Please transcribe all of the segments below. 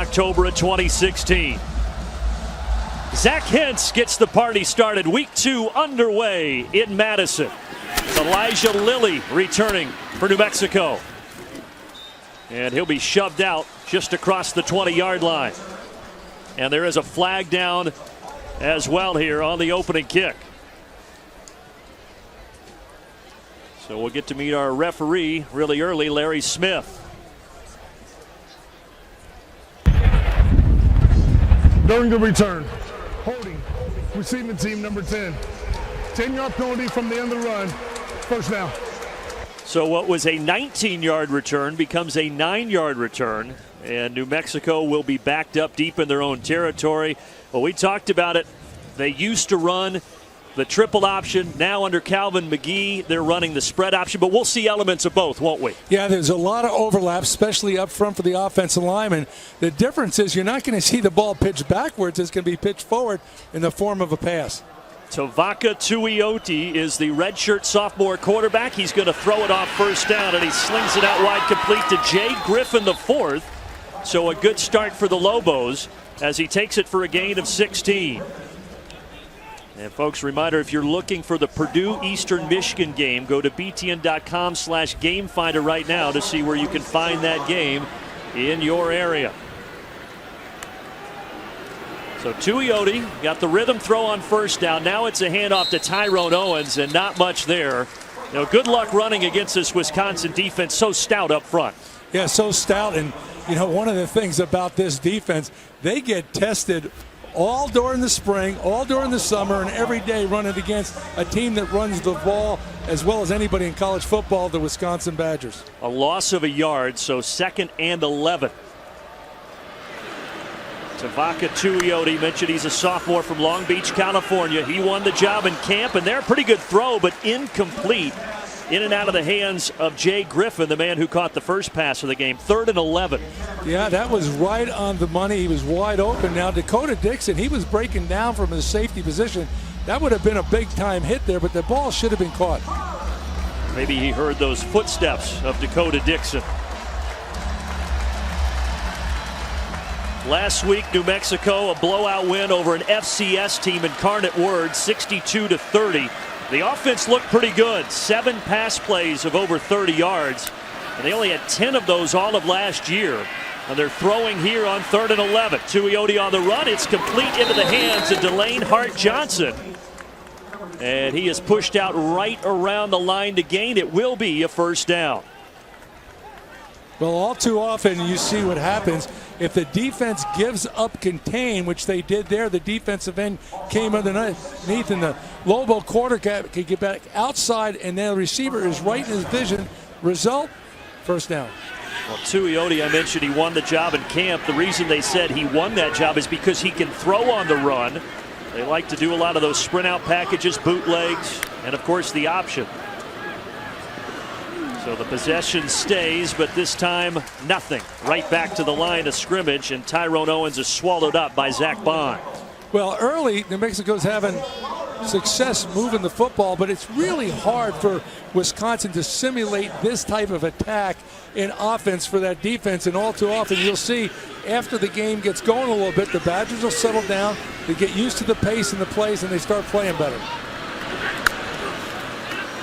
October of 2016. Zach Hentz gets the party started. Week 2 underway in Madison. Elijah Lilly returning for New Mexico. And he'll be shoved out just across the 20-yard line. And there is a flag down as well here on the opening kick. So we'll get to meet our referee really early, Larry Smith. During the return, holding, receiving team number 10. 10-yard penalty from the end of the run. First down. So what was a 19-yard return becomes a 9-yard return. And New Mexico will be backed up deep in their own territory. Well, we talked about it. They used to run the triple option. Now under Calvin McGee, they're running the spread option. But we'll see elements of both, won't we? Yeah, there's a lot of overlap, especially up front for the offensive lineman. The difference is you're not going to see the ball pitched backwards. It's going to be pitched forward in the form of a pass. Tavaka Tuioti is the redshirt sophomore quarterback. He's going to throw it off first down, and he slings it out wide, complete to Jay Griffin, the 4th. So a good start for the Lobos as he takes it for a gain of 16. And folks, reminder, if you're looking for the Purdue Eastern Michigan game, go to btn.com/gamefinder right now to see where you can find that game in your area. So Tuioti got the rhythm throw on first down. Now it's a handoff to Tyrone Owens, and not much there. You know, good luck running against this Wisconsin defense, so stout up front. Yeah, so stout. And, you know, one of the things about this defense, they get tested all during the spring, all during the summer, and every day running against a team that runs the ball as well as anybody in college football, the Wisconsin Badgers. A loss of a yard, so 2nd and 11. Tavaka Tuioti, mentioned he's a sophomore from Long Beach, California. He won the job in camp, and they're a pretty good throw, but incomplete. In and out of the hands of Jay Griffin, the man who caught the first pass of the game. 3rd and 11. Yeah, that was right on the money. He was wide open. Now, Dakota Dixon, he was breaking down from his safety position. That would have been a big-time hit there, but the ball should have been caught. Maybe he heard those footsteps of Dakota Dixon. Last week, New Mexico, a blowout win over an FCS team, Incarnate Word, 62-30. The offense looked pretty good. 7 pass plays of over 30 yards. And they only had 10 of those all of last year. And they're throwing here on 3rd and 11. Tuioti on the run. It's complete into the hands of Delane Hart-Johnson. And he is pushed out right around the line to gain. It will be a first down. Well, all too often you see what happens. If the defense gives up contain, which they did there, the defensive end came underneath, and the Lobo quarterback could get back outside, and then the receiver is right in his vision. Result, first down. Well, Tuioti, I mentioned he won the job in camp. The reason they said he won that job is because he can throw on the run. They like to do a lot of those sprint out packages, bootlegs, and of course the option. So the possession stays, but this time nothing. Right back to the line of scrimmage, and Tyrone Owens is swallowed up by Zach Bond. Well, early, New Mexico's having success moving the football, but it's really hard for Wisconsin to simulate this type of attack in offense for that defense. And all too often, you'll see after the game gets going a little bit, the Badgers will settle down, they get used to the pace and the plays, and they start playing better.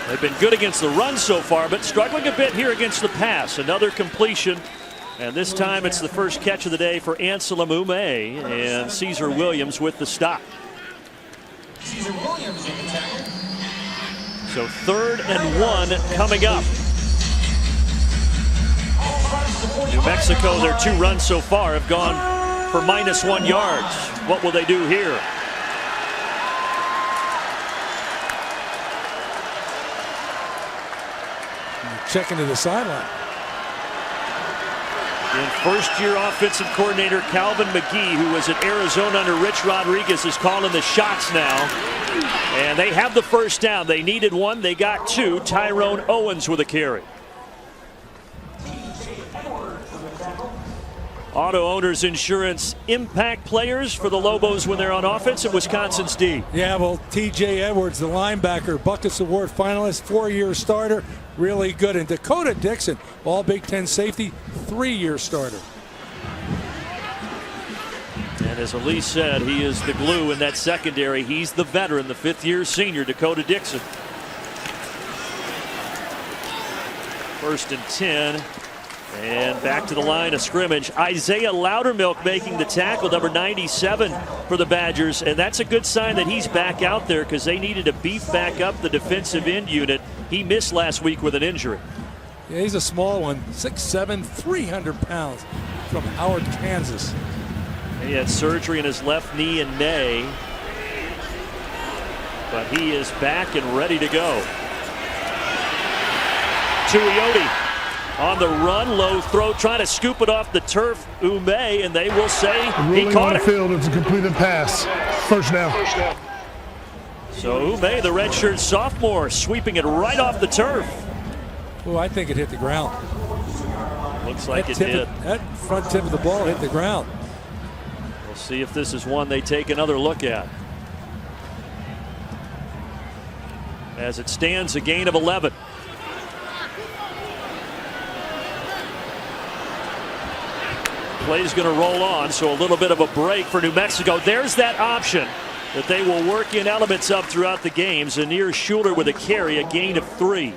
They've been good against the run so far, but struggling a bit here against the pass. Another completion, and this time it's the first catch of the day for Anselm Ume, and Caesar Williams with the stop. Caesar Williams in the tackle. So 3rd and 1 coming up. New Mexico, their 2 runs so far have gone for -1 yards. What will they do here? Checking to the sideline. And first-year offensive coordinator Calvin McGee, who was at Arizona under Rich Rodriguez, is calling the shots now. And they have the first down. They needed 1. They got 2. Tyrone Owens with a carry. Auto Owners Insurance impact players for the Lobos when they're on offense at Wisconsin's D. Yeah, well, T.J. Edwards, the linebacker, Buckets Award finalist, 4-year starter, really good. And Dakota Dixon, all Big Ten safety, 3-year starter. as Elise said, he is the glue in that secondary. He's the veteran, the fifth-year senior, Dakota Dixon. 1st and 10. And back to the line of scrimmage. Isaiah Loudermilk making the tackle, number 97 for the Badgers. And that's a good sign that he's back out there because they needed to beef back up the defensive end unit. He missed last week with an injury. Yeah, he's a small one, 6'7", 300 pounds from Howard, Kansas. He had surgery in his left knee in May. But he is back and ready to go. Tuioti on the run, low throw, trying to scoop it off the turf. Ume, and they will say he caught it. Field, it's a completed pass. First down. So Ume, the redshirt sophomore, sweeping it right off the turf. Oh, I think it hit the ground. Looks like it did. That front tip of the ball hit the ground. We'll see if this is one they take another look at. As it stands, a gain of 11. Play's going to roll on, so a little bit of a break for New Mexico. There's that option that they will work in elements of throughout the games. Zaire Schuler with a carry, a gain of 3. You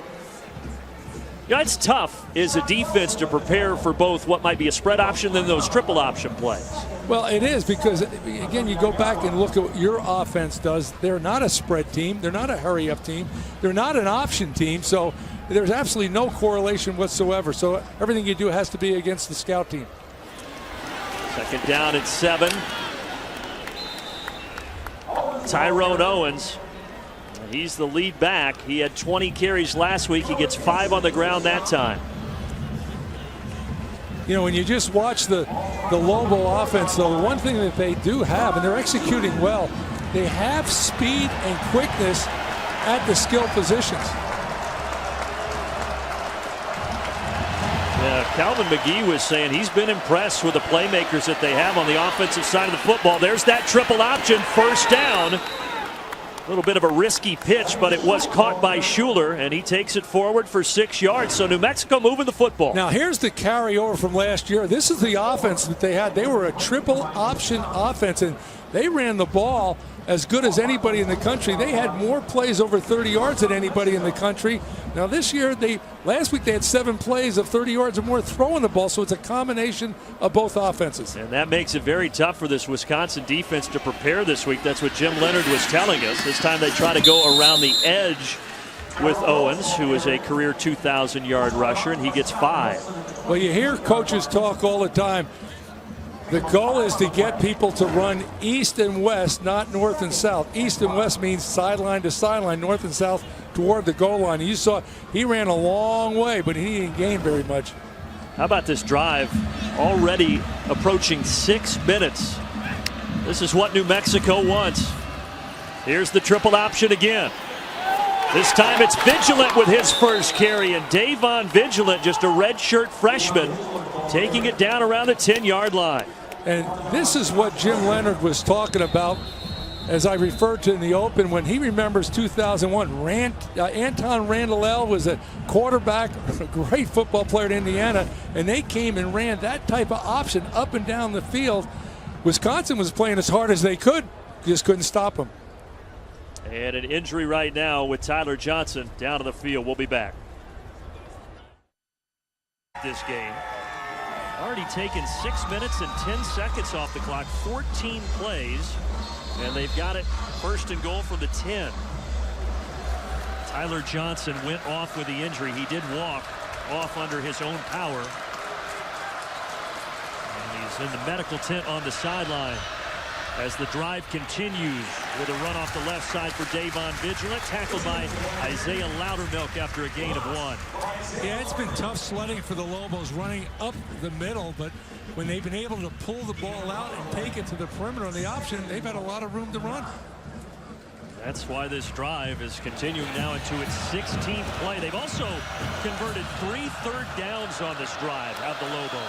know, it's tough as a defense to prepare for both what might be a spread option and those triple option plays. Well, it is because, again, you go back and look at what your offense does. They're not a spread team. They're not a hurry-up team. They're not an option team. So there's absolutely no correlation whatsoever. So everything you do has to be against the scout team. 2nd down and 7. Tyrone Owens. He's the lead back. He had 20 carries last week. He gets 5 on the ground that time. You know, when you just watch the Lobo offense, though, the one thing that they do have, and they're executing well, they have speed and quickness at the skill positions. Yeah, Calvin McGee was saying he's been impressed with the playmakers that they have on the offensive side of the football. There's that triple option, 1st down. A little bit of a risky pitch, but it was caught by Schuler, and he takes it forward for 6 yards. So New Mexico moving the football. Now here's the carryover from last year. This is the offense that they had. They were a triple option offense, and they ran the ball as good as anybody in the country. They had more plays over 30 yards than anybody in the country. Now this year, last week they had 7 plays of 30 yards or more throwing the ball, so it's a combination of both offenses. And that makes it very tough for this Wisconsin defense to prepare this week. That's what Jim Leonard was telling us. This time they try to go around the edge with Owens, who is a career 2,000-yard rusher, and he gets 5. Well, you hear coaches talk all the time. The goal is to get people to run east and west, not north and south. East and west means sideline to sideline, north and south toward the goal line. You saw he ran a long way, but he didn't gain very much. How about this drive? Already approaching 6 minutes. This is what New Mexico wants. Here's the triple option again. This time it's Vigilant with his first carry, and Davon Vigilant, just a redshirt freshman, taking it down around the 10-yard line. And this is what Jim Leonard was talking about, as I referred to in the open, when he remembers 2001. Anton Randall was a quarterback, a great football player at Indiana, and they came and ran that type of option up and down the field. Wisconsin was playing as hard as they could, just couldn't stop them. And an injury right now with Tyler Johnson down to the field. We'll be back. This game. Already taken 6 minutes and 10 seconds off the clock, 14 plays, and they've got it 1st and goal from the 10. Tyler Johnson went off with the injury. He did walk off under his own power. And he's in the medical tent on the sideline as the drive continues with a run off the left side for Davon Vigilant, tackled by Isaiah Loudermilk after a gain of 1. Yeah, it's been tough sledding for the Lobos running up the middle, but when they've been able to pull the ball out and take it to the perimeter on the option, they've had a lot of room to run. That's why this drive is continuing now into its 16th play. They've also converted 3 third downs on this drive, have the Lobos.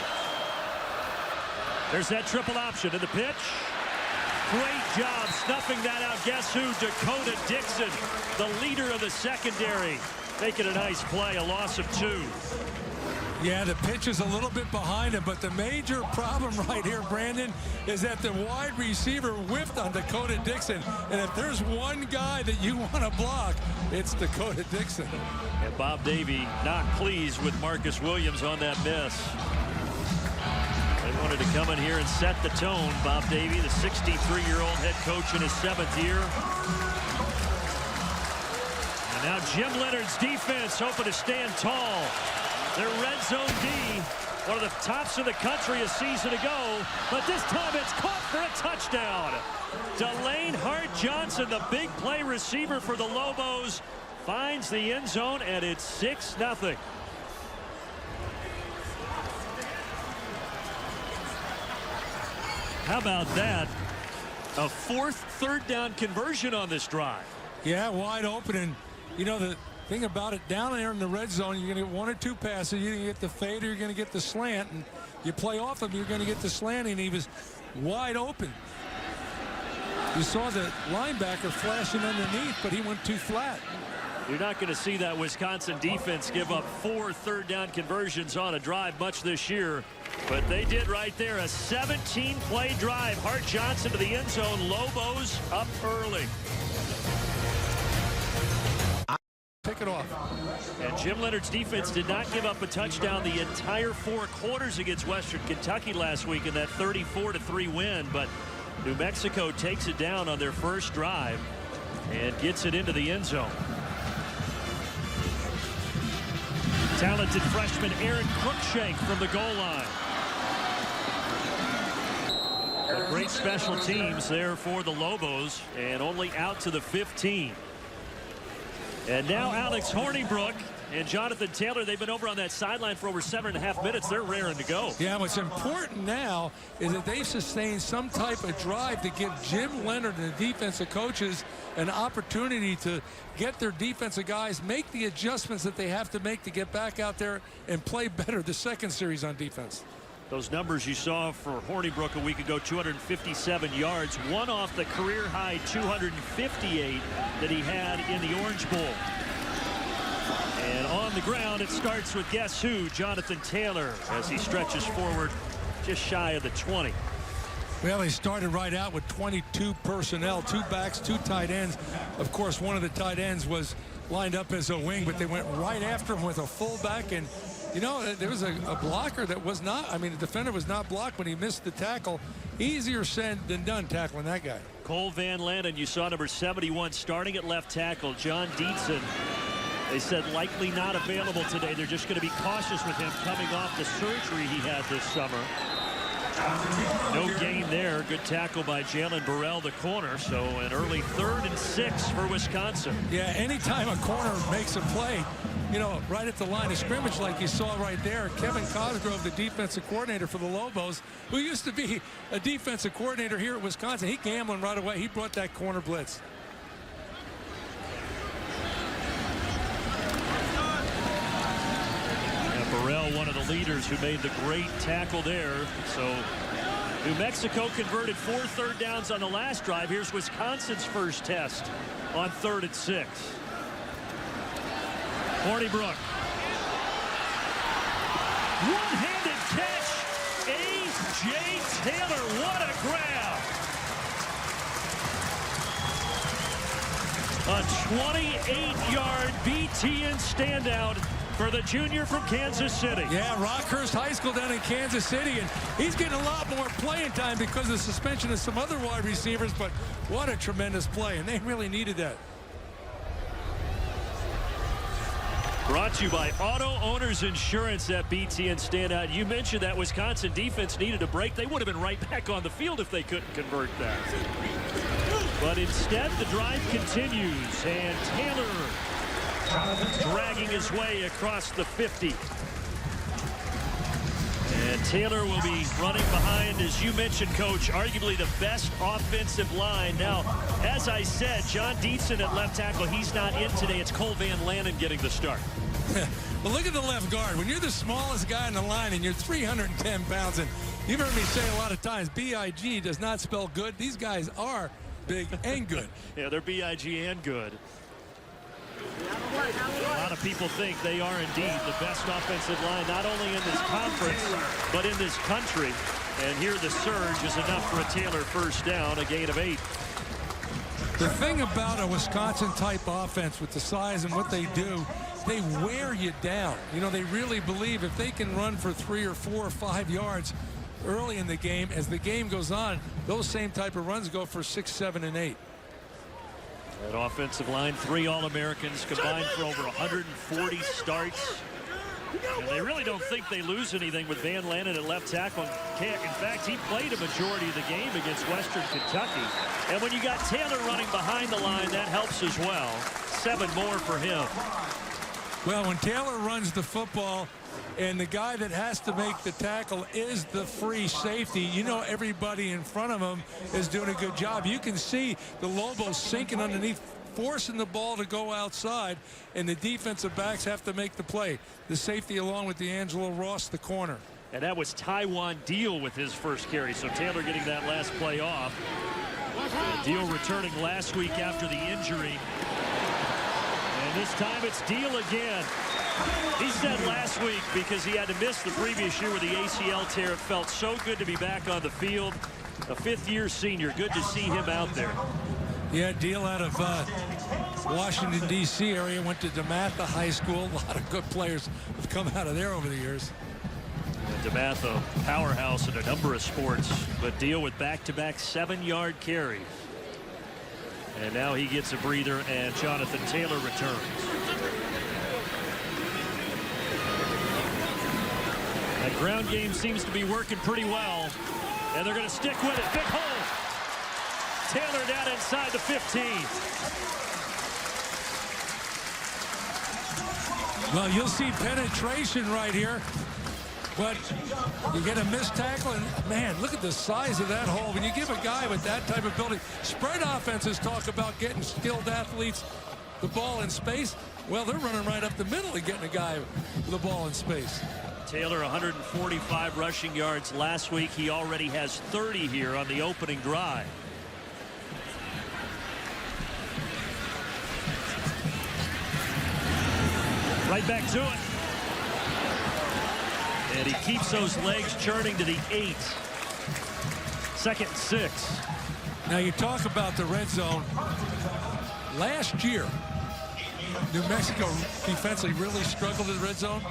There's that triple option in the pitch. Great job snuffing that out. Guess who? Dakota Dixon, the leader of the secondary, making a nice play, a loss of 2. Yeah, the pitch is a little bit behind him, but the major problem right here, Brandon, is that the wide receiver whiffed on Dakota Dixon. And if there's one guy that you want to block, it's Dakota Dixon. And Bob Davie not pleased with Marcus Williams on that miss. They wanted to come in here and set the tone. Bob Davie, the 63-year-old head coach in his 7th year. And now Jim Leonard's defense hoping to stand tall. Their red zone D, one of the tops of the country a season ago, but this time it's caught for a touchdown. Delane Hart-Johnson, the big play receiver for the Lobos, finds the end zone, and it's 6-0. How about that? A 4th third down conversion on this drive. Yeah, wide open. And, you know, the thing about it, down there in the red zone, you're going to get 1 or 2 passes. You're going to get the fade or you're going to get the slant. And you play off him, you're going to get the slant. And he was wide open. You saw the linebacker flashing underneath, but he went too flat. You're not going to see that Wisconsin defense give up 4 third down conversions on a drive much this year. But they did right there. A 17-play drive. Hart-Johnson to the end zone. Lobos up early. Pick it off. And Jim Leonard's defense did not give up a touchdown the entire 4 quarters against Western Kentucky last week in that 34-3 win. But New Mexico takes it down on their first drive and gets it into the end zone. Talented freshman Aaron Cruikshank from the goal line. Some great special teams there for the Lobos, and only out to the 15. And now Alex Hornibrook and Jonathan Taylor, they've been over on that sideline for over 7.5 minutes. They're raring to go. Yeah, what's important now is that they've sustained some type of drive to give Jim Leonard and the defensive coaches an opportunity to get their defensive guys, make the adjustments that they have to make to get back out there and play better the second series on defense. Those numbers you saw for Hornibrook a week ago, 257 yards, one off the career-high 258 that he had in the Orange Bowl. And on the ground, it starts with guess who? Jonathan Taylor, as he stretches forward just shy of the 20. Well, they started right out with 22 personnel, 2 backs, 2 tight ends. Of course, one of the tight ends was lined up as a wing, but they went right after him with a fullback. And, you know, there was a blocker that was not, I mean, the defender was not blocked when he missed the tackle. Easier said than done tackling that guy. Cole Van Lanen, you saw number 71 starting at left tackle. John Dietzen, they said likely not available today. They're just going to be cautious with him coming off the surgery he had this summer. No gain there. Good tackle by Jalen Burrell, the corner. So an early 3rd and 6 for Wisconsin. Yeah, anytime a corner makes a play, you know, right at the line of scrimmage like you saw right there, Kevin Cosgrove, the defensive coordinator for the Lobos, who used to be a defensive coordinator here at Wisconsin, he gambling right away. He brought that corner blitz. Burrell, one of the leaders who made the great tackle there. So New Mexico converted 4 third downs on the last drive. Here's Wisconsin's first test on 3rd and 6. Hornibrook. One-handed catch. A.J. Taylor, what a grab. A 28-yard BTN standout for the junior from Kansas City. Yeah, Rockhurst High School down in Kansas City, and he's getting a lot more playing time because of the suspension of some other wide receivers, but what a tremendous play, and they really needed that. Brought to you by Auto Owners Insurance at BTN standout. You mentioned that Wisconsin defense needed a break. They would have been right back on the field if they couldn't convert that. But instead, the drive continues, and Taylor dragging his way across the 50. And Taylor will be running behind, as you mentioned, Coach, arguably the best offensive line. Now, as I said, John Dietzen at left tackle, he's not in today. It's Cole Van Lanen getting the start. Well, look at the left guard. When you're the smallest guy in the line and you're 310 pounds, and you've heard me say a lot of times, B-I-G does not spell good. These guys are big and good. Yeah, they're B-I-G and good. A lot of people think they are indeed the best offensive line, not only in this conference, but in this country. And here the surge is enough for a Taylor first down, a gain of 8. The thing about a Wisconsin-type offense with the size and what they do, they wear you down. You know, they really believe if they can run for 3 or 4 or 5 yards early in the game, as the game goes on, those same type of runs go for 6, 7, and 8. That offensive line, 3 All-Americans combined for over 140 starts. And they really don't think they lose anything with Van Lanen at left tackle. In fact, he played a majority of the game against Western Kentucky. And when you got Taylor running behind the line, that helps as well. 7 more for him. Well, when Taylor runs the football and the guy that has to make the tackle is the free safety, you know everybody in front of him is doing a good job. You can see the Lobos sinking underneath, forcing the ball to go outside, and the defensive backs have to make the play. The safety along with D'Angelo Ross, the corner. And that was Taiwan Deal with his first carry. So Taylor getting that last play off. Deal returning last week after the injury. And this time it's Deal again. He said last week, because he had to miss the previous year with the ACL tear, it felt so good to be back on the field. A 5th-year senior. Good to see him out there. Yeah, Deal out of Washington, D.C. area, went to DeMatha High School. A lot of good players have come out of there over the years. DeMatha, powerhouse in a number of sports, but Deal with back-to-back 7-yard carries. And now he gets a breather, and Jonathan Taylor returns. That ground game seems to be working pretty well, and they're going to stick with it. Big hole. Taylor down inside the 15. Well, you'll see penetration right here, but you get a missed tackle, and man, look at the size of that hole. When you give a guy with that type of ability, spread offenses talk about getting skilled athletes the ball in space. Well, they're running right up the middle and getting a guy with the ball in space. Taylor 145 rushing yards last week. He already has 30 here on the opening drive. Right back to it. And he keeps those legs churning to the 8. 2nd and 6. Now you talk about the red zone. Last year, New Mexico defensively really struggled in the red zone.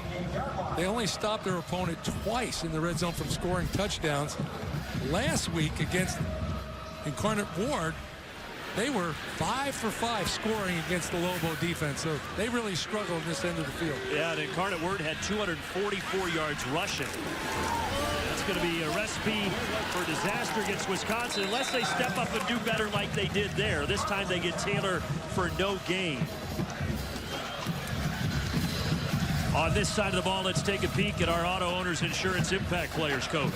They only stopped their opponent twice in the red zone from scoring touchdowns. Last week against Incarnate Ward, they were 5 for 5 scoring against the Lobo defense, so they really struggled in this end of the field. Yeah, and Incarnate Word had 244 yards rushing. That's going to be a recipe for disaster against Wisconsin unless they step up and do better like they did there. This time they get Taylor for no gain. On this side of the ball, let's take a peek at our Auto Owners Insurance Impact Players coach.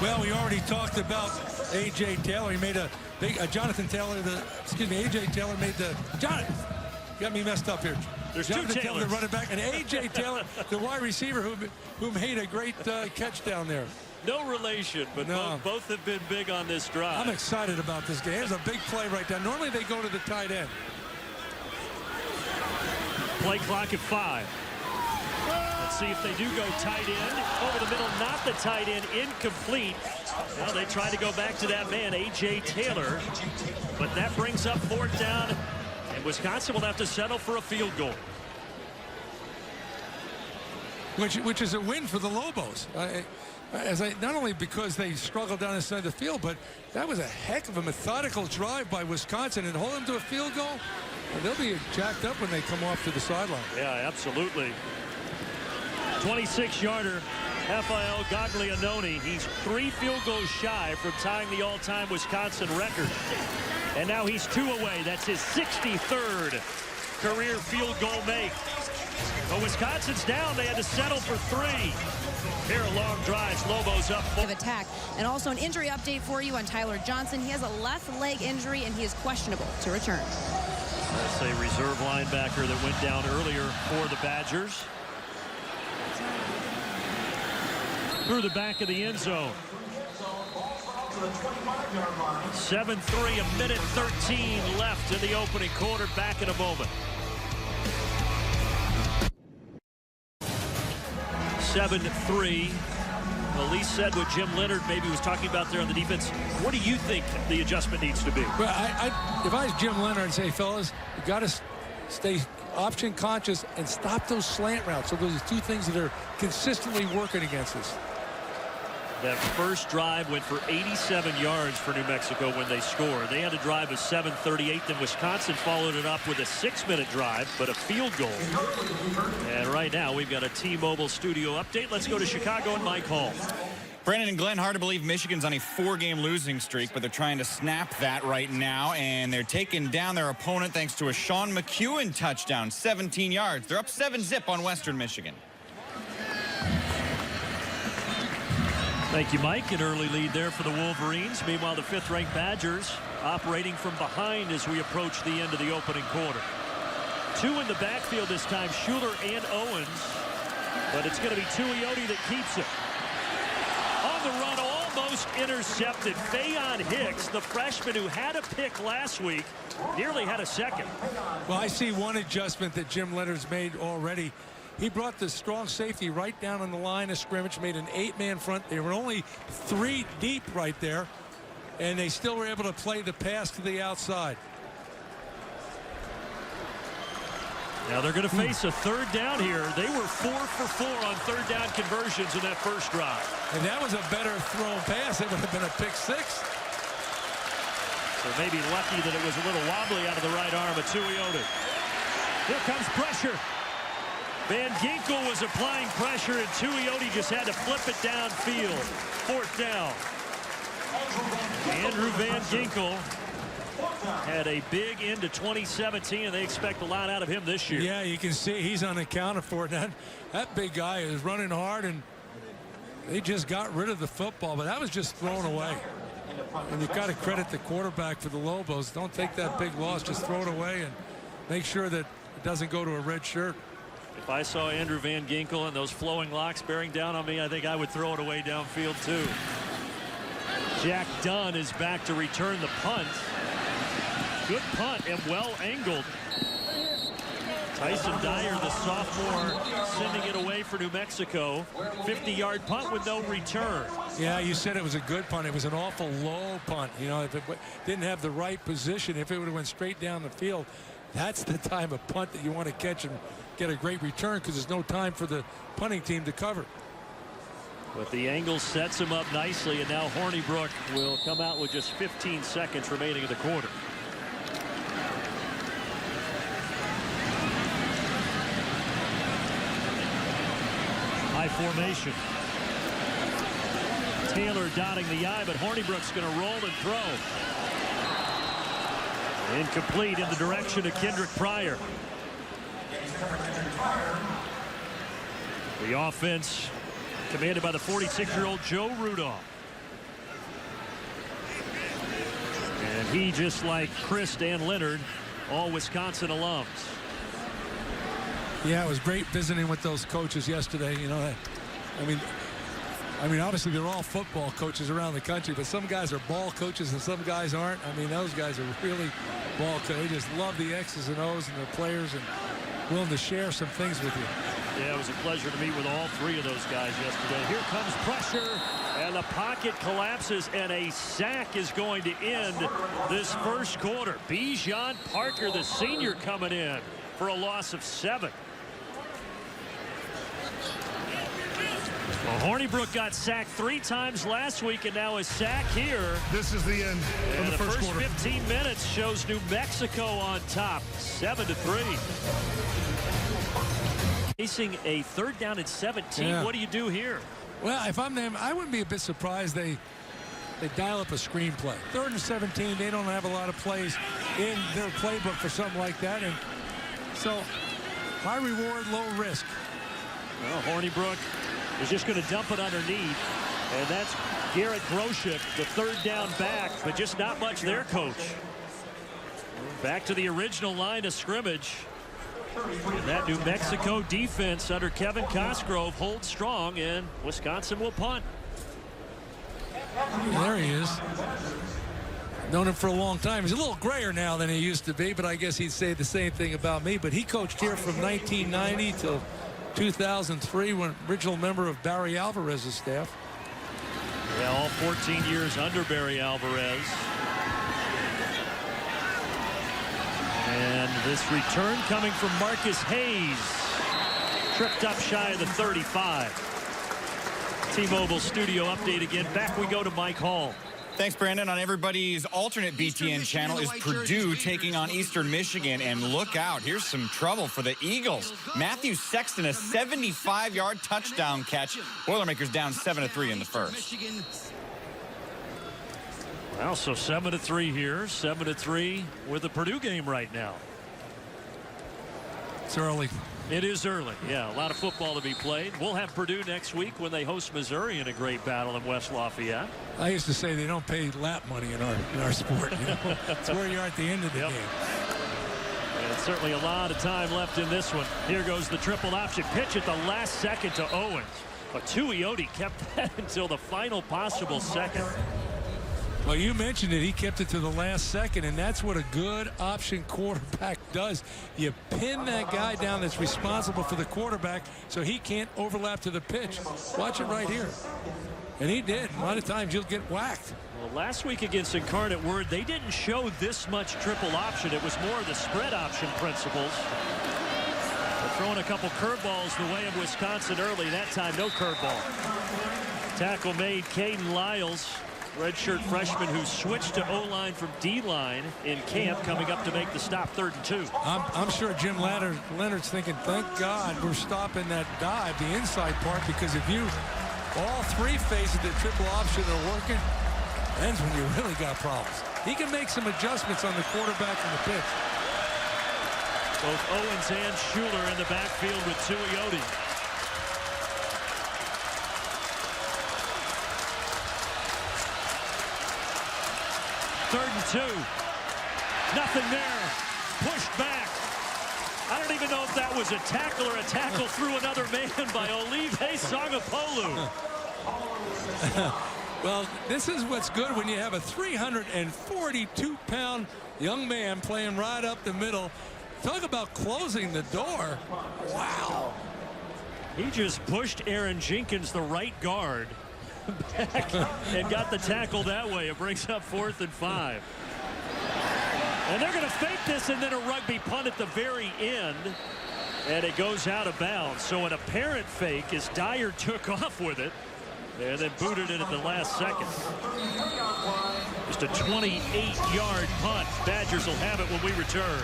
Well, we already talked about A.J. Taylor. He made a big, Jonathan Taylor, A.J. Taylor made the, got me messed up here. There's Jonathan two Taylor, Taylors. the running back, and A.J. Taylor, the wide receiver who made a great catch down there. No relation, but No. both have been big on this drive. I'm excited about this game. There's a big play right there. Normally they go to the tight end. Play clock at 5. Let's see if they do go tight end. Over the middle, not the tight end, incomplete. Well, they try to go back to that man, A.J. Taylor. But that brings up 4th down, and Wisconsin will have to settle for a field goal. Which is a win for the Lobos. Not only because they struggled down the side of the field, but that was a heck of a methodical drive by Wisconsin, and hold them to a field goal. And they'll be jacked up when they come off to the sideline. Yeah, absolutely. 26-yarder, Rafael Gaglianone. He's 3 field goals shy from tying the all-time Wisconsin record. And now he's 2 away. That's his 63rd career field goal make. But Wisconsin's down. They had to settle for 3. Here are long drives. Lobos up 4. Attack. And also an injury update for you on Tyler Johnson. He has a left leg injury, and he is questionable to return. That's a reserve linebacker that went down earlier for the Badgers. Through the back of the end zone. 7-3, a minute 13 left in the opening quarter. Back in a moment. 7-3. Well, Lee said what Jim Leonard maybe was talking about there on the defense. What do you think the adjustment needs to be? Well, if I was Jim Leonard, I'd say, fellas, you got to stay option conscious and stop those slant routes. So those are two things that are consistently working against us. That first drive went for 87 yards for New Mexico when they scored. They had a drive of 7:38. Then Wisconsin followed it up with a 6-minute drive, but a field goal. And right now we've got a T-Mobile studio update. Let's go to Chicago and Mike Hall. Brandon and Glenn, hard to believe Michigan's on a 4-game losing streak, but they're trying to snap that right now, and they're taking down their opponent thanks to a Sean McEwen touchdown, 17 yards. They're up 7-zip on Western Michigan. Thank you, Mike. An early lead there for the Wolverines. Meanwhile, the 5th-ranked Badgers operating from behind as we approach the end of the opening quarter. 2 in the backfield this time, Schuler and Owens. But it's going to be Tuioti that keeps it. On the run, almost intercepted. Fayon Hicks, the freshman who had a pick last week, nearly had a second. Well, I see one adjustment that Jim Leonard's made already. He brought the strong safety right down on the line of scrimmage, made an 8-man front. They were only 3 deep right there, and they still were able to play the pass to the outside. Now they're going to face a 3rd down here. They were 4 for 4 on 3rd down conversions in that first drive. And that was a better thrown pass. It would have been a pick 6. So maybe lucky that it was a little wobbly out of the right arm of Tuioti. Here comes pressure. Van Ginkel was applying pressure, and Tuioti just had to flip it downfield. 4th down. Andrew Van Ginkel had a big end to 2017, and they expect a lot out of him this year. Yeah, you can see he's unaccounted for. That big guy is running hard, and they just got rid of the football, but that was just thrown away. And you've got to credit the quarterback for the Lobos. Don't take that big loss. Just throw it away and make sure that it doesn't go to a red shirt. If I saw Andrew Van Ginkel and those flowing locks bearing down on me, I think I would throw it away downfield too. Jack Dunn is back to return the punt. Good punt and well angled. Tyson Dyer, the sophomore, sending it away for New Mexico. 50-yard punt with no return. Yeah, you said it was a good punt. It was an awful low punt. You know, if it didn't have the right position, if it would have went straight down the field, that's the time of punt that you want to catch and get a great return, because there's no time for the punting team to cover. But the angle sets him up nicely, and now Hornibrook will come out with just 15 seconds remaining in the quarter. High formation. Taylor dotting the I, but Hornibrook's going to roll and throw. Incomplete in the direction of Kendrick Pryor. The offense commanded by the 46-year-old Joe Rudolph. And he, just like Chris Dan Leonard, all Wisconsin alums. Yeah, it was great visiting with those coaches yesterday. You know, I mean, obviously they're all football coaches around the country, but some guys are ball coaches and some guys aren't. I mean, those guys are really ball coaches. They just love the X's and O's and their players and willing to share some things with you. Yeah, it was a pleasure to meet with all 3 of those guys yesterday. Here comes pressure, and the pocket collapses, and a sack is going to end this first quarter. Bijan Parker, the senior, coming in for a loss of 7. Well, Hornibrook got sacked 3 times last week, and now a sack here. This is the end of the first quarter. 15 minutes shows New Mexico on top, 7-3. Facing a 3rd down and 17. Yeah. What do you do here? Well, if I'm them, I wouldn't be a bit surprised they dial up a screenplay. 3rd and 17, they don't have a lot of plays in their playbook for something like that. And so, high reward, low risk. Well, Hornibrook is just going to dump it underneath. And that's Garrett Groshek, the 3rd down back, but just not much there, Coach. Back to the original line of scrimmage. And that New Mexico defense under Kevin Cosgrove holds strong, and Wisconsin will punt. There he is. Known him for a long time. He's a little grayer now than he used to be, but I guess he'd say the same thing about me. But he coached here from 1990 till 2003, when original member of Barry Alvarez's staff. Yeah, all 14 years under Barry Alvarez. And this return coming from Marcus Hayes. Tripped up shy of the 35. T-Mobile studio update again. Back we go to Mike Hall. Thanks, Brandon. On everybody's alternate BTN channel is Purdue taking on Eastern Michigan. And look out, here's some trouble for the Eagles. Matthew Sexton, a 75-yard touchdown catch. Boilermakers down 7-3 in the first. Well, so 7-3 here, 7-3 with the Purdue game right now. It's early. It is early. Yeah, a lot of football to be played. We'll have Purdue next week when they host Missouri in a great battle in West Lafayette. I used to say they don't pay lap money in our sport. You know? It's where you are at the end of the game. And certainly a lot of time left in this one. Here goes the triple option pitch at the last second to Owens. But Tuioti kept that until the final possible second. Well, you mentioned it. He kept it to the last second, and that's what a good option quarterback does. You pin that guy down that's responsible for the quarterback so he can't overlap to the pitch. Watch it right here. And he did. A lot of times you'll get whacked. Well, last week against Incarnate Word, they didn't show this much triple option. It was more of the spread option principles. They're throwing a couple curveballs the way of Wisconsin early. That time, no curveball. Tackle made. Caden Lyles, redshirt freshman who switched to O-line from D-line in camp, coming up to make the stop 3rd and 2. I'm sure Jim Leonard's thinking, thank God we're stopping that dive, the inside part, because if you, all three phases of the triple option are working, that's when you really got problems. He can make some adjustments on the quarterback and the pitch. Both Owens and Schuler in the backfield with Tuioti. Third and 2. Nothing there. Pushed back. I don't even know if that was a tackle or a tackle through another man by Olive Sangapolu. Well, this is what's good when you have a 342-pound young man playing right up the middle. Talk about closing the door. Wow. He just pushed Aaron Jenkins, the right guard, back and got the tackle that way. It brings up 4th and 5. And they're going to fake this and then a rugby punt at the very end. And it goes out of bounds. So an apparent fake as Dyer took off with it and then booted it at the last second. Just a 28-yard punt. Badgers will have it when we return.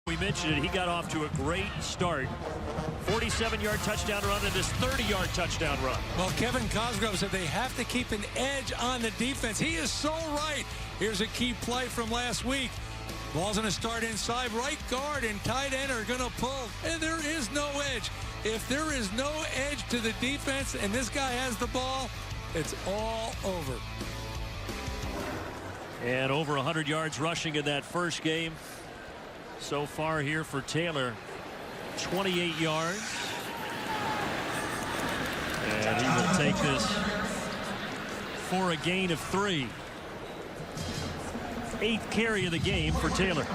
We mentioned it. He got off to a great start. 47-yard touchdown run and this 30-yard touchdown run. Well, Kevin Cosgrove said they have to keep an edge on the defense. He is so right. Here's a key play from last week. Ball's going to start inside. Right guard and tight end are going to pull. And there is no edge. If there is no edge to the defense and this guy has the ball, it's all over. And over 100 yards rushing in that first game. So far here for Taylor, 28 yards. And he will take this for a gain of 3. 8th carry of the game for Taylor.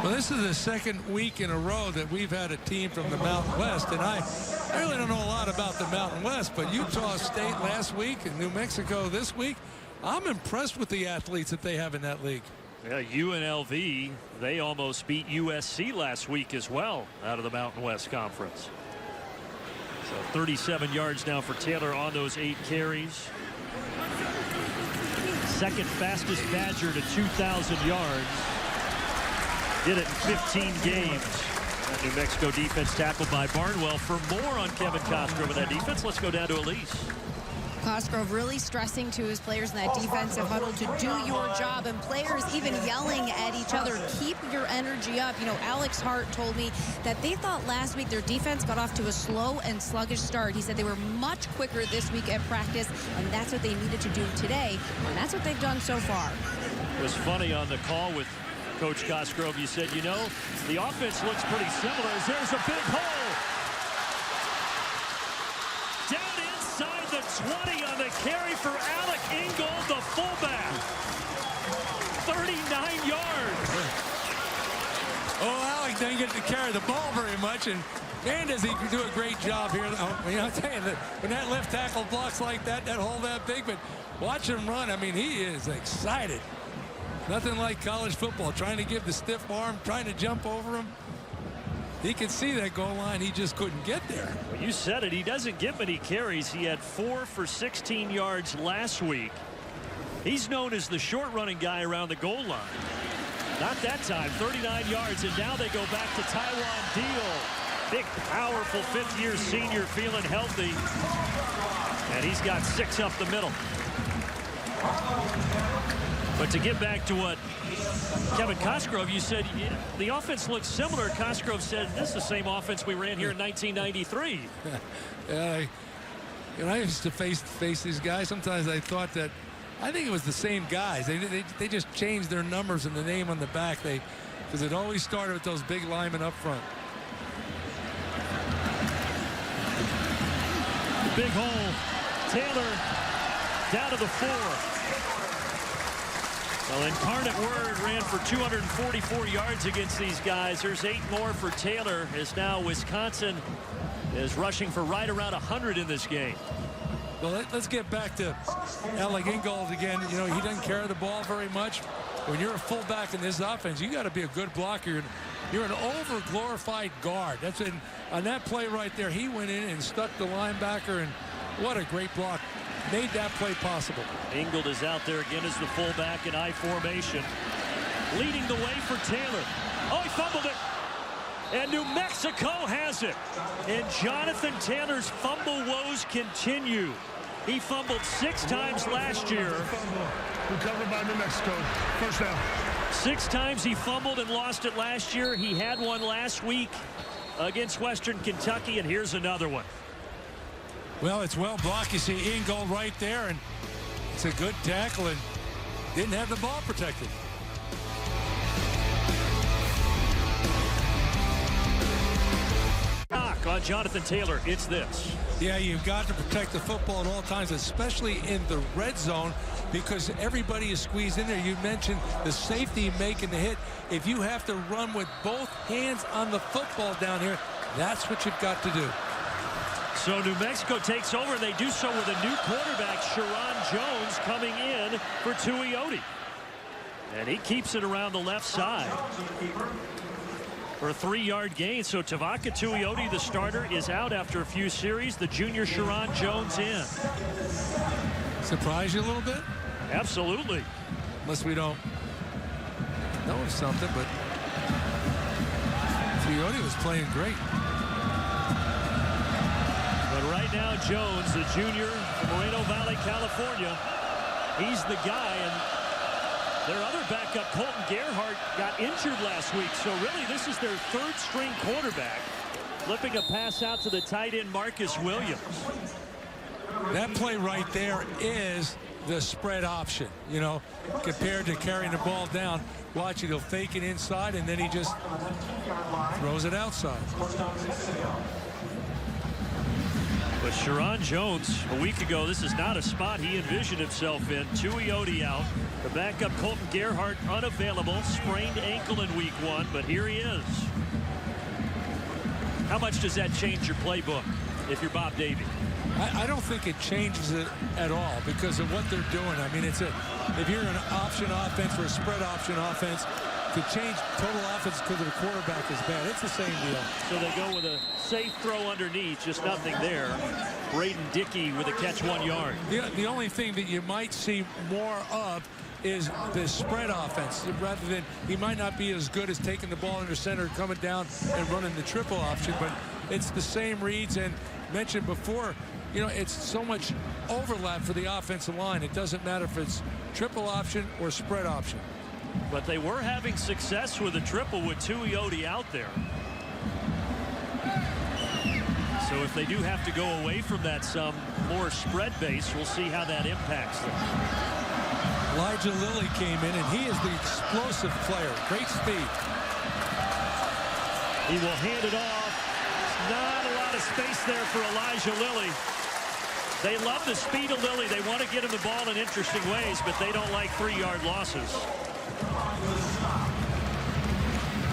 Well, this is the second week in a row that we've had a team from the Mountain West, and I really don't know a lot about the Mountain West, but Utah State last week and New Mexico this week, I'm impressed with the athletes that they have in that league. Yeah, UNLV, they almost beat USC last week as well out of the Mountain West Conference. So 37 yards now for Taylor on those 8 carries. Second fastest Badger to 2,000 yards. Did it in 15 games. That New Mexico defense tackled by Barnwell. For more on Kevin Cosgrove and that defense, let's go down to Elise. Cosgrove really stressing to his players in that defensive huddle to do your job, and players even yelling at each other, keep your energy up. You know, Alex Hart told me that they thought last week their defense got off to a slow and sluggish start. He said they were much quicker this week at practice, and that's what they needed to do today, and that's what they've done so far. It was funny on the call with Coach Cosgrove. You said, you know, the offense looks pretty similar as there's a big hole. Down inside the 20 on the carry for Alec Ingold, the fullback. 39 yards. Oh, Alec doesn't get to carry the ball very much, and man, does he do a great job here. I'll tell you that when that left tackle blocks like that, that hole that big, but watch him run. I mean, he is excited. Nothing like college football, trying to give the stiff arm, trying to jump over him. He could see that goal line. He just couldn't get there. Well, you said it. He doesn't get many carries. He had 4 for 16 yards last week. He's known as the short running guy around the goal line. Not that time. 39 yards, and now they go back to Taiwan Deal. Big, powerful fifth-year senior feeling healthy. And he's got 6 up the middle. But to get back to what Kevin Cosgrove, you said the offense looks similar. Cosgrove said this is the same offense we ran here in 1993. I used to face these guys. Sometimes I thought that I think it was the same guys. They just changed their numbers and the name on the back. Because it always started with those big linemen up front. Big hole. Taylor down to the 4. Well, Incarnate Word ran for 244 yards against these guys. There's 8 more for Taylor, as now Wisconsin is rushing for right around 100 in this game. Well, let's get back to Alec Ingold again. You know, he doesn't carry the ball very much. When you're a fullback in this offense, you got to be a good blocker. You're an over-glorified guard. That's it. On that play right there, he went in and stuck the linebacker, and what a great block. Made that play possible. Ingold is out there again as the fullback in I formation. Leading the way for Taylor. Oh, he fumbled it. And New Mexico has it. And Jonathan Taylor's fumble woes continue. He fumbled 6 times last year. Recovered by New Mexico. First down. 6 times he fumbled and lost it last year. He had one last week against Western Kentucky, and here's another one. Well, it's well blocked. You see Ingold right there, and it's a good tackle, and didn't have the ball protected. On Jonathan Taylor, it's this. Yeah, you've got to protect the football at all times, especially in the red zone, because everybody is squeezed in there. You mentioned the safety making the hit. If you have to run with both hands on the football down here, that's what you've got to do. So New Mexico takes over, and they do so with a new quarterback, Sharon Jones, coming in for Tuioti. And he keeps it around the left side for a 3-yard gain. So Tavaka Tuioti, the starter, is out after a few series. The junior Sharon Jones in. Surprise you a little bit? Absolutely. Unless we don't know of something, but Tuioti was playing great. But right now, Jones, the junior from Moreno Valley, California, he's the guy. And their other backup, Colton Gerhardt, got injured last week. So really, this is their 3rd-string quarterback, flipping a pass out to the tight end, Marcus Williams. That play right there is the spread option, you know, compared to carrying the ball down. Watch it, he'll fake it inside, and then he just throws it outside. But Sharon Jones, a week ago, this is not a spot he envisioned himself in. Tuioti out. The backup, Colton Gerhardt, unavailable. Sprained ankle in week 1, but here he is. How much does that change your playbook if you're Bob Davie? I don't think it changes it at all because of what they're doing. I mean, if you're an option offense or a spread option offense, to change total offense because of the quarterback is bad. It's the same deal. So they go with a safe throw underneath, just nothing there. Braden Dickey with a catch 1 yard. The only thing that you might see more of is the spread offense, rather than he might not be as good as taking the ball under center, coming down and running the triple option, but it's the same reads. And mentioned before, you know, it's so much overlap for the offensive line. It doesn't matter if it's triple option or spread option. But they were having success with a triple with Tuioti out there. So if they do have to go away from that some more spread base, we'll see how that impacts them. Elijah Lilly came in, and he is the explosive player. Great speed. He will hand it off. Not a lot of space there for Elijah Lilly. They love the speed of Lilly. They want to get him the ball in interesting ways, but they don't like 3-yard losses.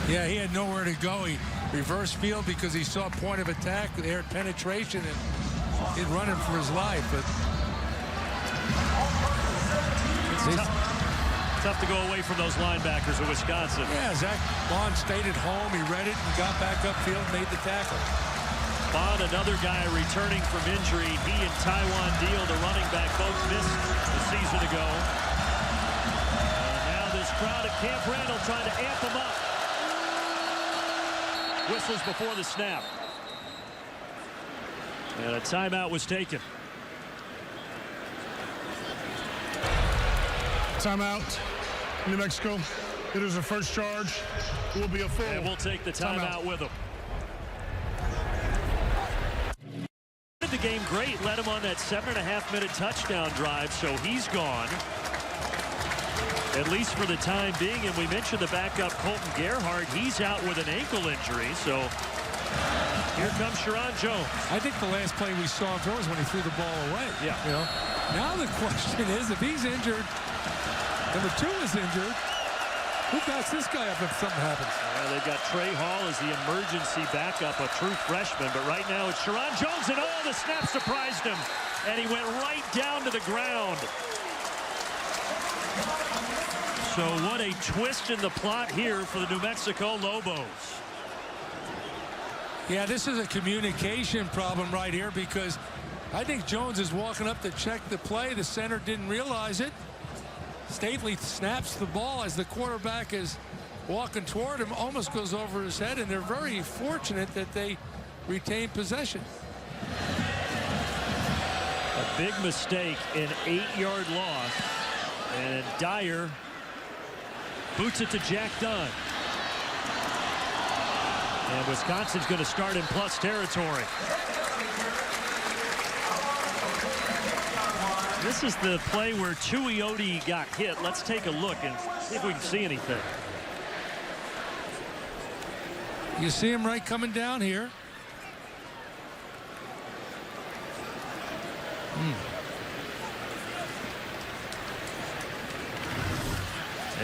Yeah, he had nowhere to go. He reversed field because he saw point of attack, air penetration, and he'd run him for his life. But Tough to go away from those linebackers of Wisconsin. yeah, Zach Bond stayed at home. He read it and got back upfield and made the tackle. Bond, another guy returning from injury. He and Taiwan Deal, the running back, both missed the season ago. Now this crowd at Camp Randall trying to amp them up. Whistles before the snap. And a timeout was taken. Timeout, New Mexico. It is a first charge. It will be a full. And we'll take the timeout with them. The game great, led him on that 7.5-minute touchdown drive, so he's gone. At least for the time being, and we mentioned the backup Colton Gerhardt. He's out with an ankle injury, so here comes Sharon Jones. I think the last play we saw him throw was when he threw the ball away. Yeah. You know, now the question is, if he's injured, number 2 is injured, who backs this guy up if something happens? They've got Trey Hall as the emergency backup, a true freshman, but right now it's Sharon Jones, and oh, the snap surprised him, and he went right down to the ground. So what a twist in the plot here for the New Mexico Lobos. Yeah, this is a communication problem right here because I think Jones is walking up to check the play. The center didn't realize it. Stately snaps the ball as the quarterback is walking toward him, almost goes over his head, and they're very fortunate that they retain possession. A big mistake, an 8-yard loss, and Dyer boots it to Jack Dunn. And Wisconsin's going to start in plus territory. This is the play where Tuioti got hit. Let's take a look and see if we can see anything. You see him right coming down here.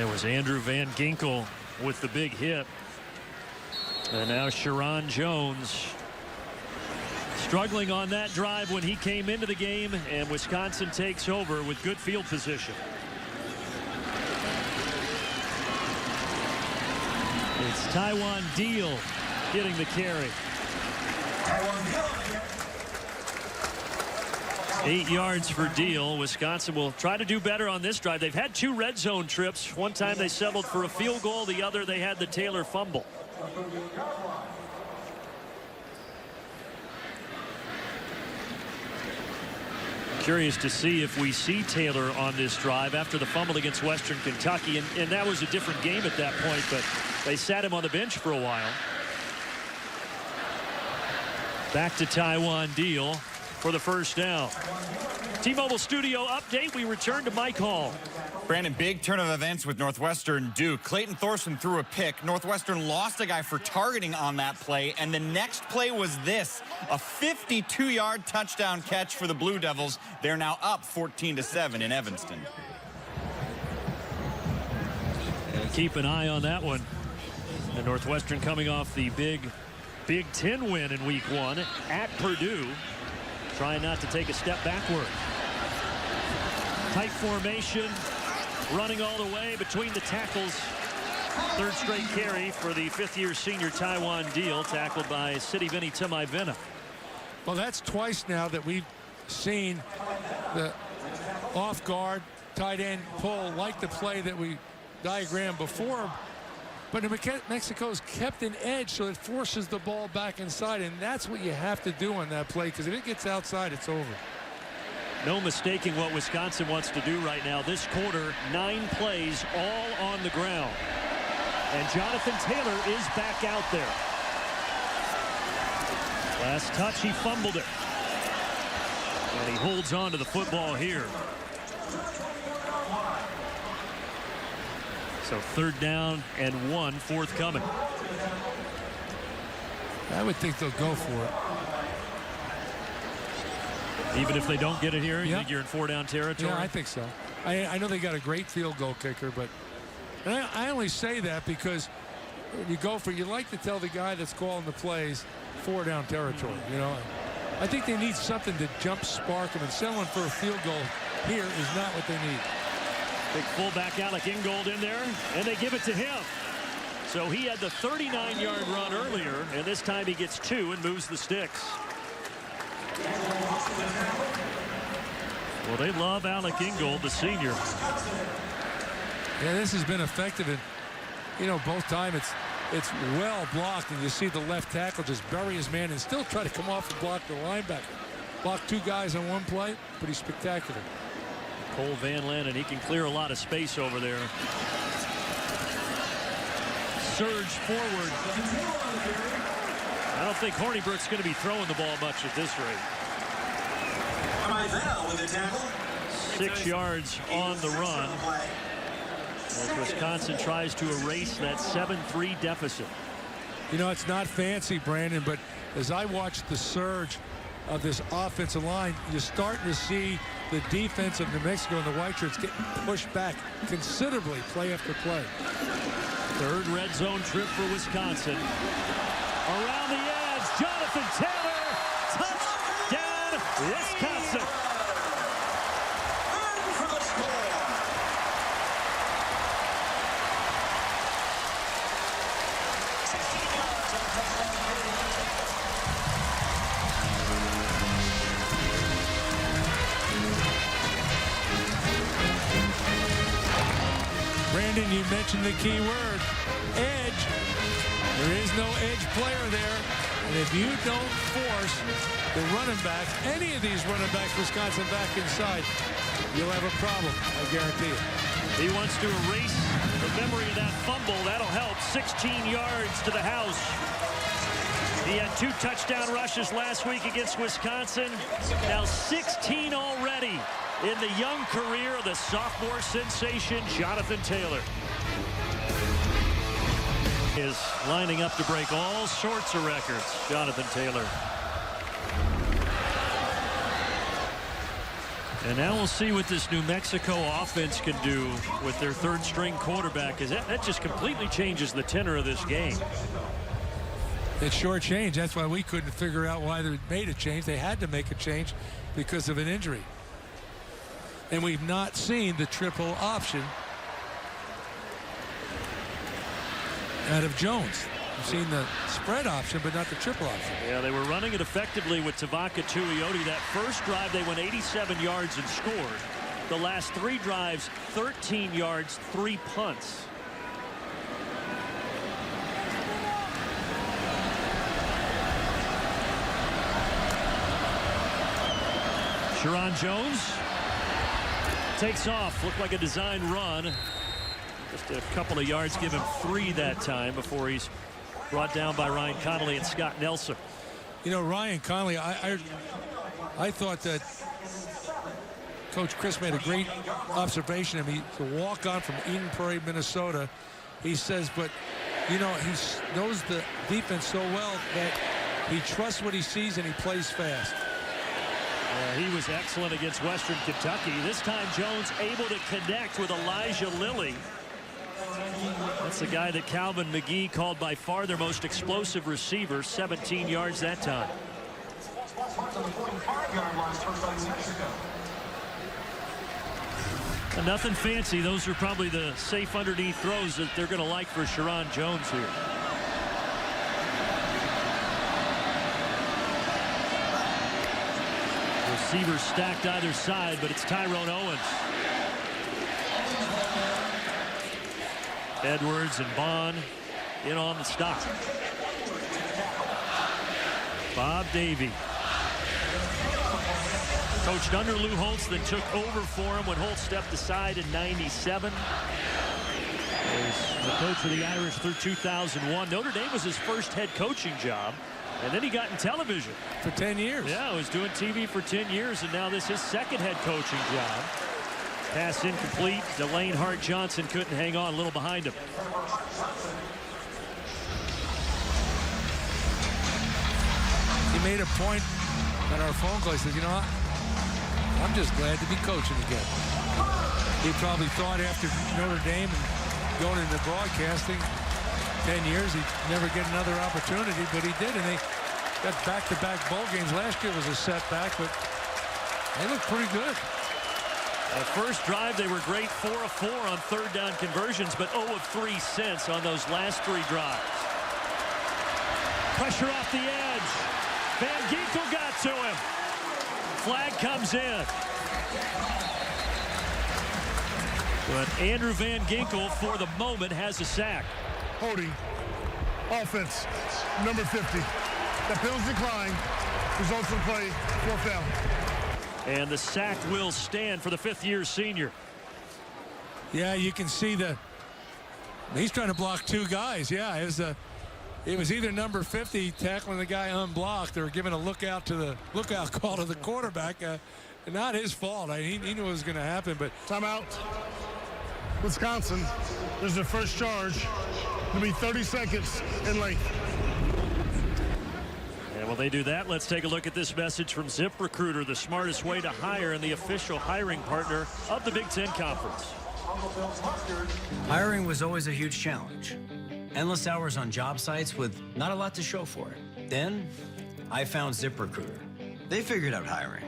It was Andrew Van Ginkel with the big hit. And now Sharon Jones struggling on that drive when he came into the game, and Wisconsin takes over with good field position. It's Taiwan Deal getting the carry. 8 yards for Deal. Wisconsin will try to do better on this drive. They've had 2 red zone trips. One time they settled for a field goal. The other they had the Taylor fumble. Curious to see if we see Taylor on this drive after the fumble against Western Kentucky. And that was a different game at that point, but they sat him on the bench for a while. Back to Taiwan Deal for the first down. T-Mobile Studio update. We return to Mike Hall. Brandon, big turn of events with Northwestern Duke. Clayton Thorson threw a pick. Northwestern lost a guy for targeting on that play, and the next play was this, a 52-yard touchdown catch for the Blue Devils. They're now up 14-7 in Evanston. And keep an eye on that one. And Northwestern coming off the Big Ten win in week 1 at Purdue, trying not to take a step backward. Tight formation, running all the way between the tackles. Third straight carry for the 5th-year senior Taiwan Deal, tackled by City Vinny Tumaivena. Well, that's twice now that we've seen the off-guard tight end pull like the play that we diagrammed before. But New Mexico's kept an edge, so it forces the ball back inside, and that's what you have to do on that play, because if it gets outside, it's over. No mistaking what Wisconsin wants to do right now. This quarter, 9 plays, all on the ground. And Jonathan Taylor is back out there. Last touch, he fumbled it. And he holds on to the football here. So 3rd down and 1 forthcoming. I would think they'll go for it. Even if they don't get it here, you Yeah. think you're in 4-down territory? Yeah, I think so. I know they got a great field goal kicker, but I only say that because you like to tell the guy that's calling the plays 4-down territory, you know. I think they need something to spark them, and settling for a field goal here is not what they need. Big fullback Alec Ingold in there, and they give it to him. So he had the 39-yard run earlier, and this time he gets 2 and moves the sticks. Well, they love Alec Ingold, the senior. Yeah, this has been effective, and you know, both times it's well blocked, and you see the left tackle just bury his man and still try to come off and block the linebacker. Block 2 guys on one play, pretty spectacular. Cole Van Lanen, he can clear a lot of space over there. Surge forward. I don't think Hornibrook's going to be throwing the ball much at this rate. 6 yards on the run as Wisconsin tries to erase that 7-3 deficit. You know, it's not fancy, Brandon, but as I watch the surge of this offensive line, you're starting to see the defense of New Mexico and the White Shirts getting pushed back considerably play after play. Third red zone trip for Wisconsin. Around the edge, Jonathan Taylor, touchdown, Wisconsin. Brandon, you mentioned the key word, edge. There is no edge player there. And if you don't force the running back, any of these running backs, Wisconsin back inside, you'll have a problem, I guarantee it. He wants to erase the memory of that fumble. That'll help. 16 yards to the house. He had 2 touchdown rushes last week against Wisconsin. Now 16 already in the young career of the sophomore sensation, Jonathan Taylor. Is lining up to break all sorts of records, Jonathan Taylor. And now we'll see what this New Mexico offense can do with their third-string quarterback, because that just completely changes the tenor of this game. It sure changed. That's why we couldn't figure out why they made a change. They had to make a change because of an injury. And we've not seen the triple option out of Jones. We've seen the spread option, but not the triple option. Yeah, they were running it effectively with Tavaka Tuioti. That first drive, they went 87 yards and scored. The last 3 drives, 13 yards, 3 punts. Sharon Jones takes off. Looked like a design run. Just a couple of yards, give him 3 that time before he's brought down by Ryan Connolly and Scott Nelson. You know, Ryan Connolly, I thought that Coach Chris made a great observation of me to walk on from Eden Prairie, Minnesota. He says, but, you know, he knows the defense so well that he trusts what he sees and he plays fast. He was excellent against Western Kentucky. This time Jones able to connect with Elijah Lilly. That's the guy that Calvin McGee called by far their most explosive receiver. 17 yards that time. And nothing fancy. Those are probably the safe underneath throws that they're going to like for Sharon Jones here. Receivers stacked either side, but it's Tyrone Owens. Edwards and Bond in on the stop. Bob Davie coached under Lou Holtz, then took over for him when Holtz stepped aside in '97. Was the coach of the Irish through 2001. Notre Dame was his first head coaching job. And then he got in television. For 10 years. Yeah, he was doing TV for 10 years, and now this is his second head coaching job. Pass incomplete. Delane Hart-Johnson couldn't hang on, a little behind him. He made a point on our phone call. He said, you know, I'm just glad to be coaching again. He probably thought after Notre Dame and going into broadcasting, 10 years he'd never get another opportunity, but he did, and they got back-to-back bowl games. Last year was a setback, but they look pretty good. The first drive, they were great, 4 of 4 on third down conversions, but 0 of 3 since on those last 3 drives. Pressure off the edge. Van Ginkel got to him. Flag comes in. But Andrew Van Ginkel, for the moment, has a sack. Holding. Offense. Number 50. The penalty decline. Results in play. 4th down. And the sack will stand for the 5th-year senior. Yeah, you can see he's trying to block 2 guys. Yeah, it was either number 50 tackling the guy unblocked or giving a lookout call to the quarterback. Not his fault. He knew it was going to happen, but timeout. Wisconsin. This is their first charge. It'll be 30 seconds in length. And while they do that, let's take a look at this message from ZipRecruiter, the smartest way to hire and the official hiring partner of the Big Ten Conference. Hiring was always a huge challenge. Endless hours on job sites with not a lot to show for it. Then I found ZipRecruiter. They figured out hiring.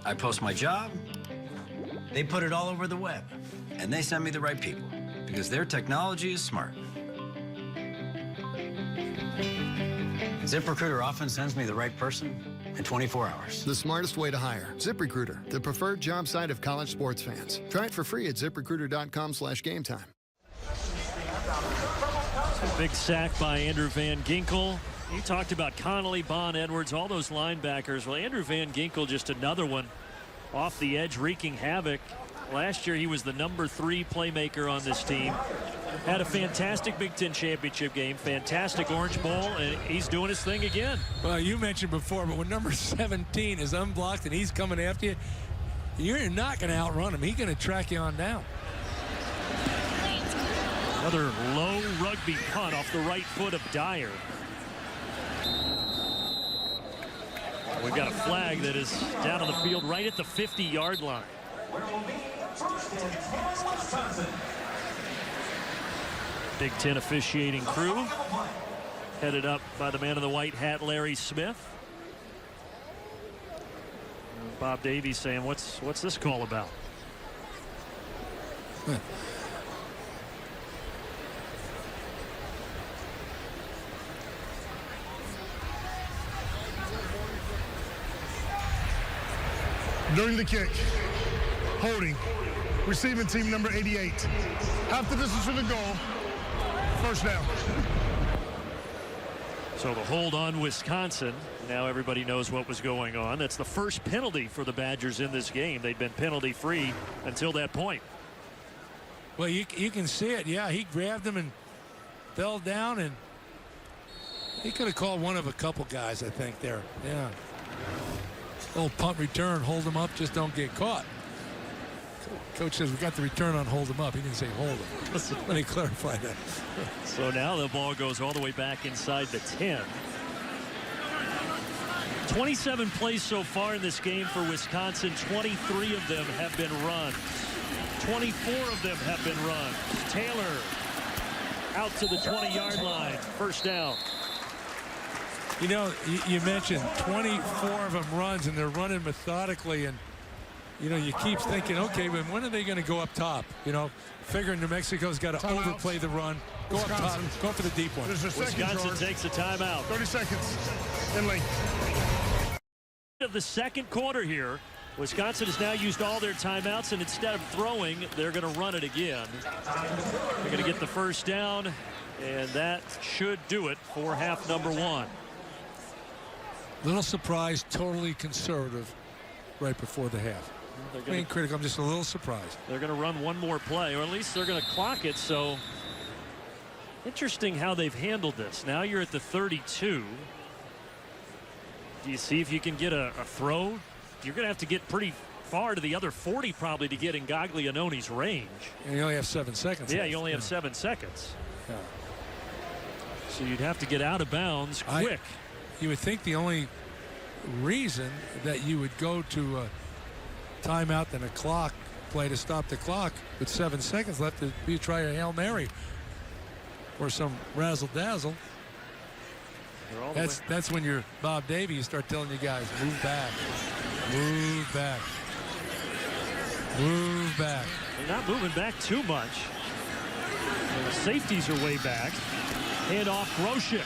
I post my job, they put it all over the web, and they send me the right people because their technology is smart. ZipRecruiter often sends me the right person in 24 hours. The smartest way to hire. ZipRecruiter, the preferred job site of college sports fans. Try it for free at ZipRecruiter.com/gametime. Big sack by Andrew Van Ginkel. You talked about Connolly, Bon Edwards, all those linebackers. Well, Andrew Van Ginkel, just another one off the edge, wreaking havoc. Last year, he was the number 3 playmaker on this team. Had a fantastic Big Ten championship game, fantastic Orange Bowl, and he's doing his thing again. Well, you mentioned before, but when number 17 is unblocked and he's coming after you, you're not going to outrun him. He's going to track you on down. Another low rugby punt off the right foot of Dyer. We've got a flag that is down on the field right at the 50-yard line. Big Ten officiating crew headed up by the man in the white hat, Larry Smith. Bob Davies saying, what's this call about? During the kick. Holding. Receiving team number 88. Half the distance from the goal. First down. So the hold on Wisconsin. Now everybody knows what was going on. That's the first penalty for the Badgers in this game. They'd been penalty free until that point. Well, you can see it. Yeah, he grabbed him and fell down, and he could have called one of a couple guys, I think, there. Yeah. Little punt return, hold him up, just don't get caught. Coach says we got the return on hold him up. He didn't say hold him. Let me clarify that. So now the ball goes all the way back inside the 10. 27 plays so far in this game for Wisconsin. 23 of them have been runs. 24 of them have been runs. Taylor out to the 20-yard line. First down. You know, you mentioned 24 of them runs, and they're running methodically, and you know, you keep thinking, okay, but when are they going to go up top? You know, figuring New Mexico's got to overplay the run, go up top, go for the deep one. Wisconsin takes a timeout. 30 seconds in length. Of the second quarter here, Wisconsin has now used all their timeouts, and instead of throwing, they're going to run it again. They're going to get the first down, and that should do it for half number 1. Little surprised, totally conservative right before the half. I ain't critical, I'm just a little surprised. They're going to run one more play, or at least they're going to clock it. So interesting how they've handled this. Now you're at the 32. Do you see if you can get a throw? You're going to have to get pretty far to the other 40 probably to get in Gaglianone's range. And you only have 7 seconds. Yeah, you only have 7 seconds. Yeah. So you'd have to get out of bounds quick. You would think the only reason that you would go to a timeout and a clock play to stop the clock with 7 seconds left would be try a Hail Mary. or some razzle-dazzle. That's when you're Bob Davie. You start telling you guys, move back, move back, move back. They're not moving back too much. The safeties are way back. Hand off Groshek.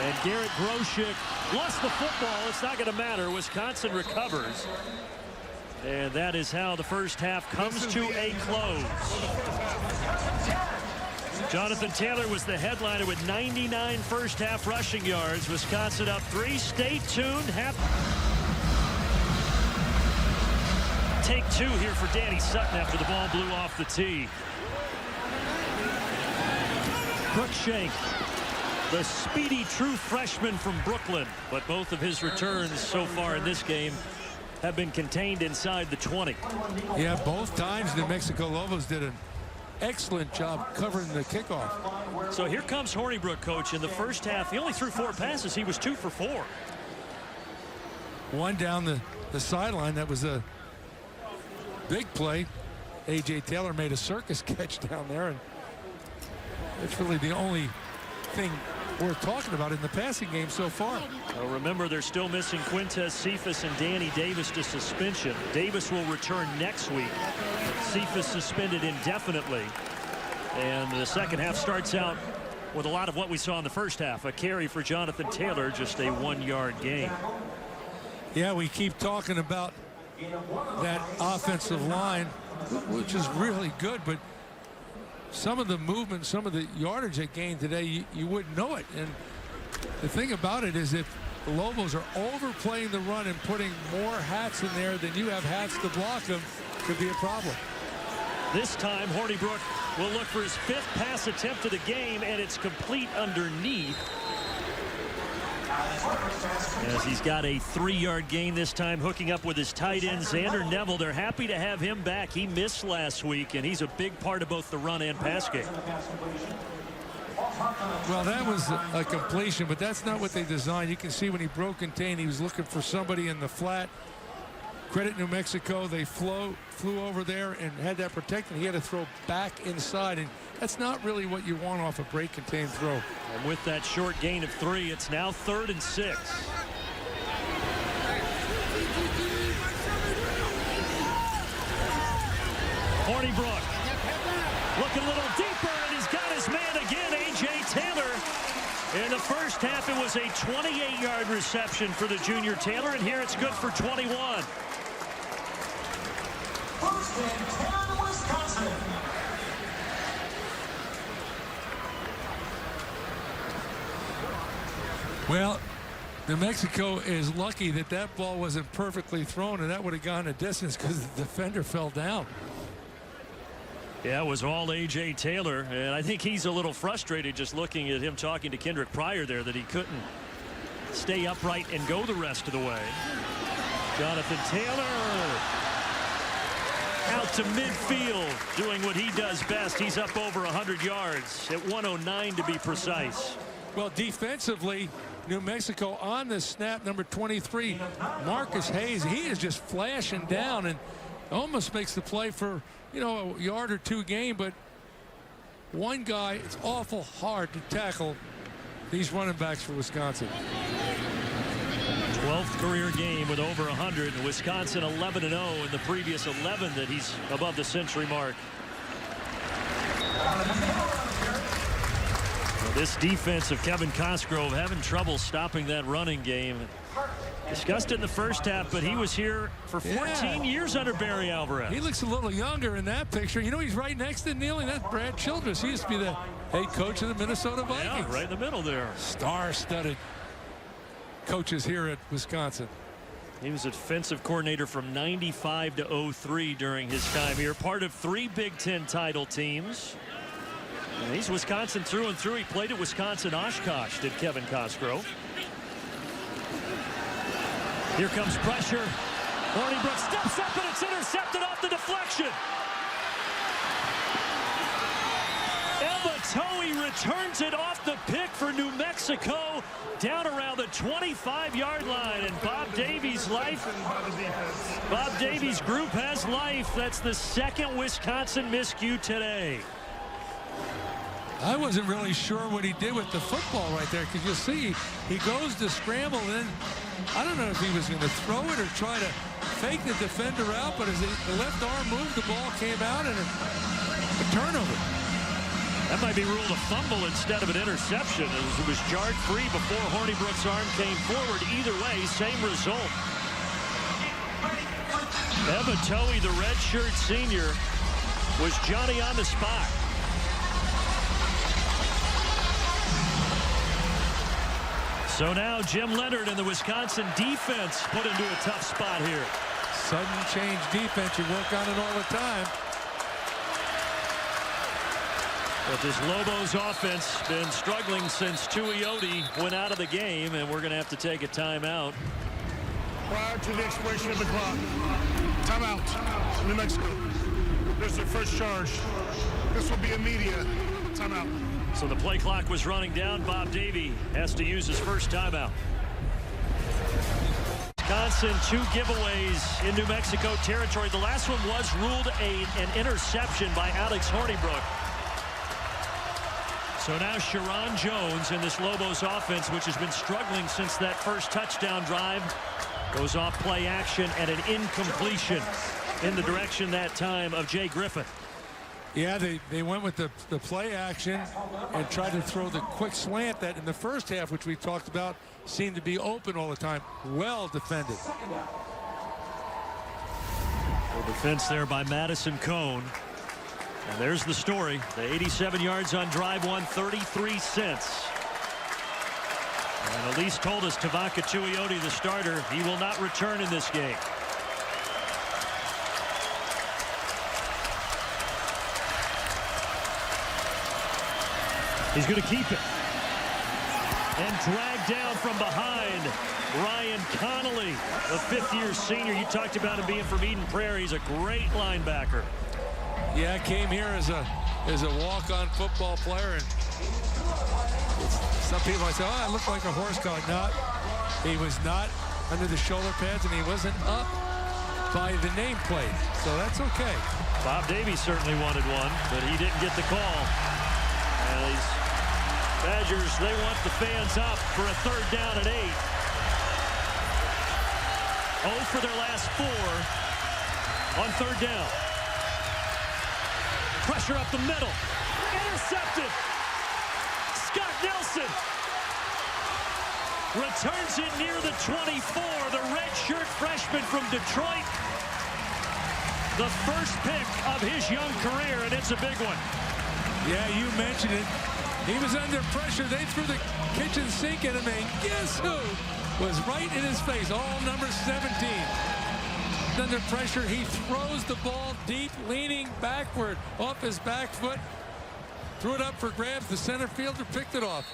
And Garrett Groshek lost the football. It's not going to matter. Wisconsin recovers. And that is how the first half comes to a close. Jonathan Taylor was the headliner with 99 first half rushing yards. Wisconsin up 3. Stay tuned. Take 2 here for Danny Sutton after the ball blew off the tee. Cruikshank, the speedy true freshman from Brooklyn, but both of his returns so far in this game have been contained inside the 20. Yeah, both times New Mexico Lobos did an excellent job covering the kickoff. So here comes Hornibrook, coach. In the first half, he only threw 4 passes. He was 2 for 4. One down the sideline. That was a big play. A.J. Taylor made a circus catch down there, and it's really the only thing worth talking about in the passing game so far. Well, remember, they're still missing Quintez Cephas and Danny Davis to suspension. Davis will return next week. Cephas suspended indefinitely. And the second half starts out with a lot of what we saw in the first half. A carry for Jonathan Taylor, just a 1-yard gain. Yeah, we keep talking about that offensive line, which is really good, but some of the movement, some of the yardage they gained today, you wouldn't know it. And the thing about it is, if the Lobos are overplaying the run and putting more hats in there than you have hats to block them, could be a problem. This time, Hornibrook will look for his 5th pass attempt of the game, and it's complete underneath. As he's got a 3-yard gain this time, hooking up with his tight end, Xander Neville. They're happy to have him back. He missed last week, and he's a big part of both the run and pass game. Well, that was a completion, but that's not what they designed. You can see when he broke contain, he was looking for somebody in the flat. Credit New Mexico. They flew over there and had that protected. He had to throw back inside, and that's not really what you want off a break contain throw. And with that short gain of 3, it's now 3rd and 6. Hornibrook looking a little deeper, and he's got his man again, A.J. Taylor. In the first half, it was a 28-yard reception for the junior Taylor, and here it's good for 21. First and 10, Wisconsin. Well, New Mexico is lucky that that ball wasn't perfectly thrown, and that would have gone a distance because the defender fell down. Yeah, it was all A.J. Taylor, and I think he's a little frustrated just looking at him talking to Kendrick Pryor there that he couldn't stay upright and go the rest of the way. Jonathan Taylor out to midfield, doing what he does best. He's up over 100 yards at 109 to be precise. Well, defensively, New Mexico on the snap, number 23, Marcus Hayes. He is just flashing down and almost makes the play for, you know, a yard or 2 gain. But one guy, it's awful hard to tackle these running backs for Wisconsin. 12th career game with over 100. Wisconsin 11-0 in the previous 11 that he's above the century mark. This defense of Kevin Cosgrove having trouble stopping that running game. Discussed it in the first half, but he was here for 14 years under Barry Alvarez. He looks a little younger in that picture. You know, he's right next to kneeling. That's Brad Childress. He used to be the head coach of the Minnesota Vikings. Yeah, right in the middle there. Star-studded coaches here at Wisconsin. He was defensive coordinator from 95 to 03 during his time here. Part of 3 Big Ten title teams. And he's Wisconsin through and through. He played at Wisconsin Oshkosh, did Kevin Cosgrove. Here comes pressure. Hornibrook steps up, and it's intercepted off the deflection. Toey returns it off the pick for New Mexico down around the 25-yard line, and Bob Davies' group has life. That's the 2nd Wisconsin miscue today. I wasn't really sure what he did with the football right there, because you see he goes to scramble, and then I don't know if he was going to throw it or try to fake the defender out, but as the left arm moved, the ball came out, and a turnover. That might be ruled a fumble instead of an interception, as it was jarred free before Hornibrook's arm came forward. Either way, same result. Evan Towie, the redshirt senior, was Johnny on the spot. So now Jim Leonard and the Wisconsin defense put into a tough spot here. Sudden change defense, you work on it all the time. But this Lobos offense been struggling since Tuioti went out of the game, and we're going to have to take a timeout. Prior to the expiration of the clock, timeout, New Mexico. There's their first charge. This will be immediate. Timeout. So the play clock was running down. Bob Davie has to use his first timeout. Wisconsin, 2 giveaways in New Mexico territory. The last one was ruled an interception by Alex Hornibrook. So now Sharon Jones in this Lobos offense, which has been struggling since that first touchdown drive, goes off play action and an incompletion in the direction that time of Jay Griffin. Yeah, they went with the play action and tried to throw the quick slant that in the first half, which we talked about, seemed to be open all the time. Well defended. The defense there by Madison Cone. And there's the story. The 87 yards on drive one, 33 cents. And Elise told us Tavaka Tuioti, the starter, he will not return in this game. He's going to keep it. And dragged down from behind. Ryan Connolly, a 5th-year senior. You talked about him being from Eden Prairie. He's a great linebacker. Yeah, came here as a walk-on football player, and some people might say, "Oh, I look like a horse collar." No, he was not under the shoulder pads, and he wasn't up by the nameplate, so that's okay. Bob Davie certainly wanted one, but he didn't get the call. And these Badgers, they want the fans up for a 3rd down and 8. 0 for their last 4 on 3rd down. Pressure up the middle. Intercepted. Scott Nelson returns it near the 24. The redshirt freshman from Detroit. The first pick of his young career, and it's a big one. Yeah, you mentioned it. He was under pressure. They threw the kitchen sink at him, and guess who was right in his face? All number 17. Under pressure, he throws the ball deep, leaning backward off his back foot. Threw it up for grabs. The center fielder picked it off.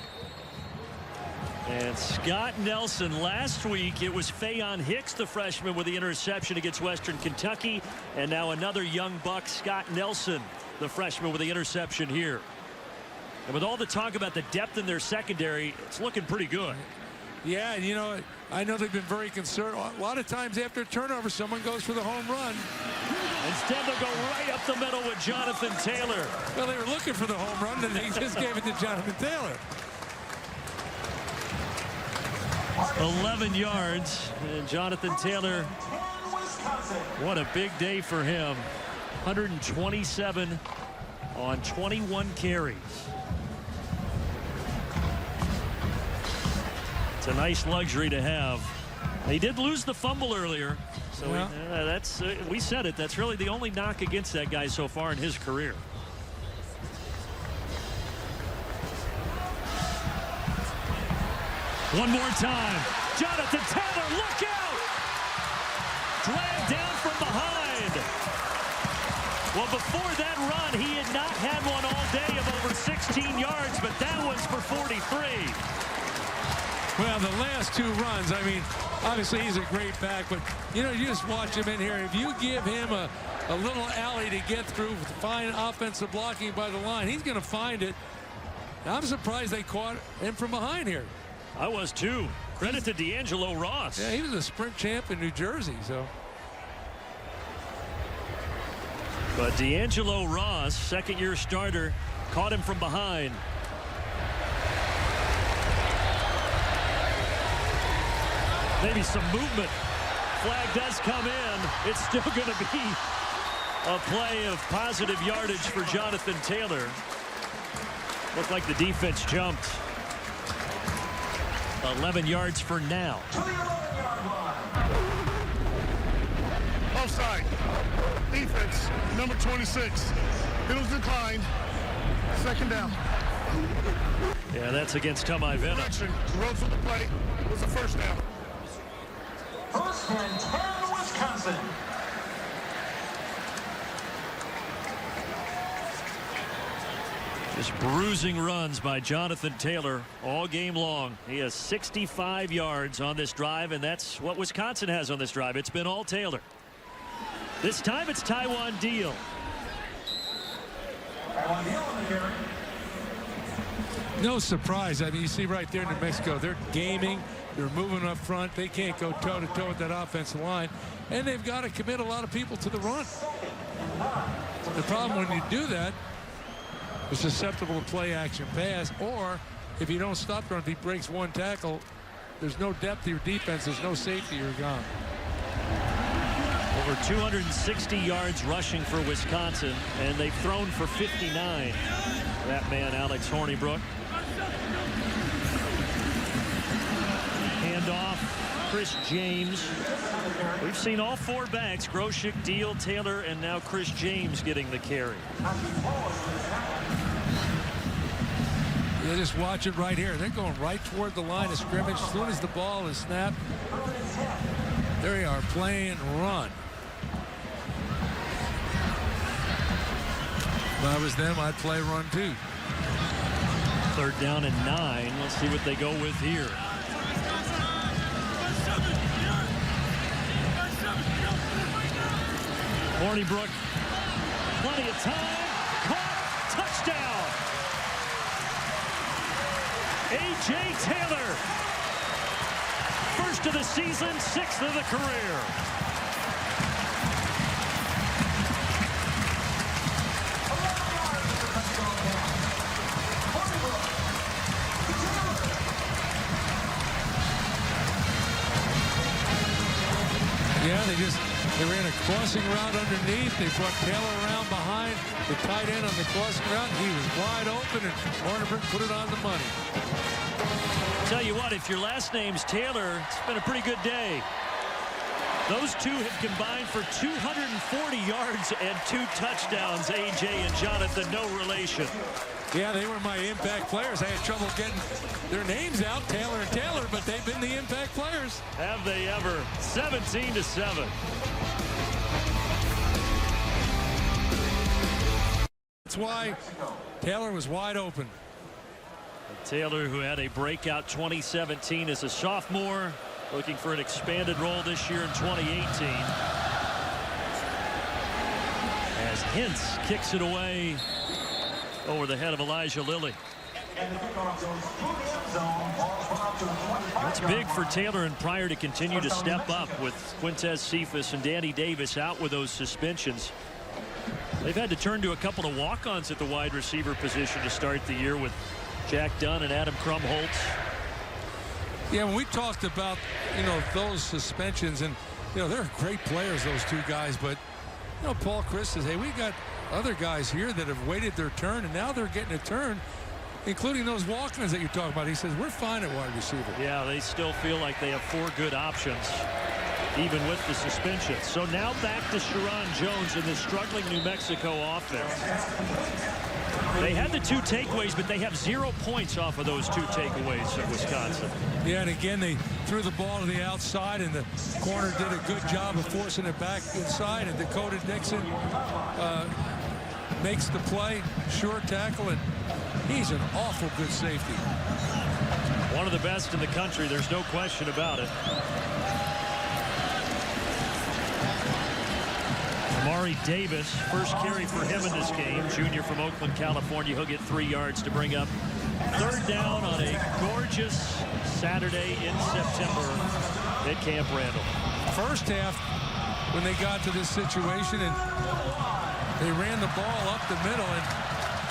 And Scott Nelson, last week it was Fayon Hicks, the freshman, with the interception against Western Kentucky. And now another young buck, Scott Nelson, the freshman, with the interception here. And with all the talk about the depth in their secondary, it's looking pretty good. Yeah, and you know, I know they've been very concerned. A lot of times after a turnover, someone goes for the home run. Instead, they'll go right up the middle with Jonathan Taylor. Well, they were looking for the home run, and they just gave it to Jonathan Taylor. 11 yards, and Jonathan Taylor, what a big day for him. 127 on 21 carries. It's a nice luxury to have. He did lose the fumble earlier, so yeah. We said it. That's really the only knock against that guy so far in his career. One more time. Jonathan Taylor, look out! Dragged down from behind. Well, before that run, he had not had one all day of over 16 yards, but that was for 43. Well, the last 2 runs, I mean, obviously he's a great back, but, you know, you just watch him in here. If you give him a little alley to get through with fine offensive blocking by the line, he's going to find it. I'm surprised they caught him from behind here. I was too. Credit to D'Angelo Ross. Yeah, he was a sprint champ in New Jersey, so. But D'Angelo Ross, 2nd-year starter Caught him from behind. Maybe some movement. Flag does come in. It's still going to be a play of positive yardage for Jonathan Taylor. Looked like the defense jumped. 11 yards for now. Offside. Defense, number 26. Middle's declined. Second down. Yeah, that's against Tumaivena. Correction. Rhodes with the play. It was a first down. First and 10, Wisconsin. Just bruising runs by Jonathan Taylor all game long. He has 65 yards on this drive, and that's what Wisconsin has on this drive. It's been all Taylor. This time it's Taiwan Deal. Taiwan Deal on the carry. No surprise. I mean, you see right there in New Mexico, they're gaming. They're moving up front. They can't go toe-to-toe with that offensive line. And they've got to commit a lot of people to the run. The problem when you do that, it's susceptible to play action pass. Or if you don't stop the run, if he breaks one tackle, there's no depth to your defense. There's no safety. You're gone. Over 260 yards rushing for Wisconsin, and they've thrown for 59. That man, Alex Hornibrook. Handoff, Chris James. We've seen all four backs, Groshek, Deal, Taylor, and now Chris James getting the carry. You just watch it right here. They're going right toward the line of scrimmage. As soon as the ball is snapped, there you are, playing run. If I was them, I'd play run too. 3rd down and 9. Let's see what they go with here. Hornibrook, plenty of time, caught, touchdown. A.J. Taylor, 1st of the season, 6th of the career. Yeah, they ran a crossing route underneath. They brought Taylor around behind the tight end on the crossing route. He was wide open, and Hornibrook put it on the money. Tell you what, if your last name's Taylor, it's been a pretty good day. Those two have combined for 240 yards and 2 touchdowns. A.J. and Jonathan, no relation. Yeah, they were my impact players. I had trouble getting their names out, Taylor and Taylor, but they've been the impact players. Have they ever? 17-7. That's why Taylor was wide open. Taylor, who had a breakout 2017 as a sophomore, looking for an expanded role this year in 2018. As Hintz kicks it away over the head of Elijah Lilly. It's big for Taylor and Pryor to continue to step up with Quintez Cephas and Danny Davis out with those suspensions. They've had to turn to a couple of walk-ons at the wide receiver position to start the year with Jack Dunn and Adam Krumholtz. Yeah, when we talked about, those suspensions, and, they're great players, those two guys, but, Paul Chris says, hey, we got other guys here that have waited their turn, and now they're getting a turn, including those walk-ons that you're talking about. He says, we're fine at wide receiver. Yeah, they still feel like they have 4 good options, even with the suspension. So now back to Sharon Jones in the struggling New Mexico offense. They had the 2 takeaways, but they have 0 points off of those 2 takeaways at Wisconsin. Yeah, and again, they threw the ball to the outside, and the corner did a good job of forcing it back inside, and Dakota Dixon makes the play, sure tackle, and he's an awful good safety. One of the best in the country, there's no question about it. Amari Davis, first carry for him in this game, junior from Oakland, California. He'll get 3 yards to bring up 3rd down on a gorgeous Saturday in September at Camp Randall. First half, when they got to this situation and they ran the ball up the middle, and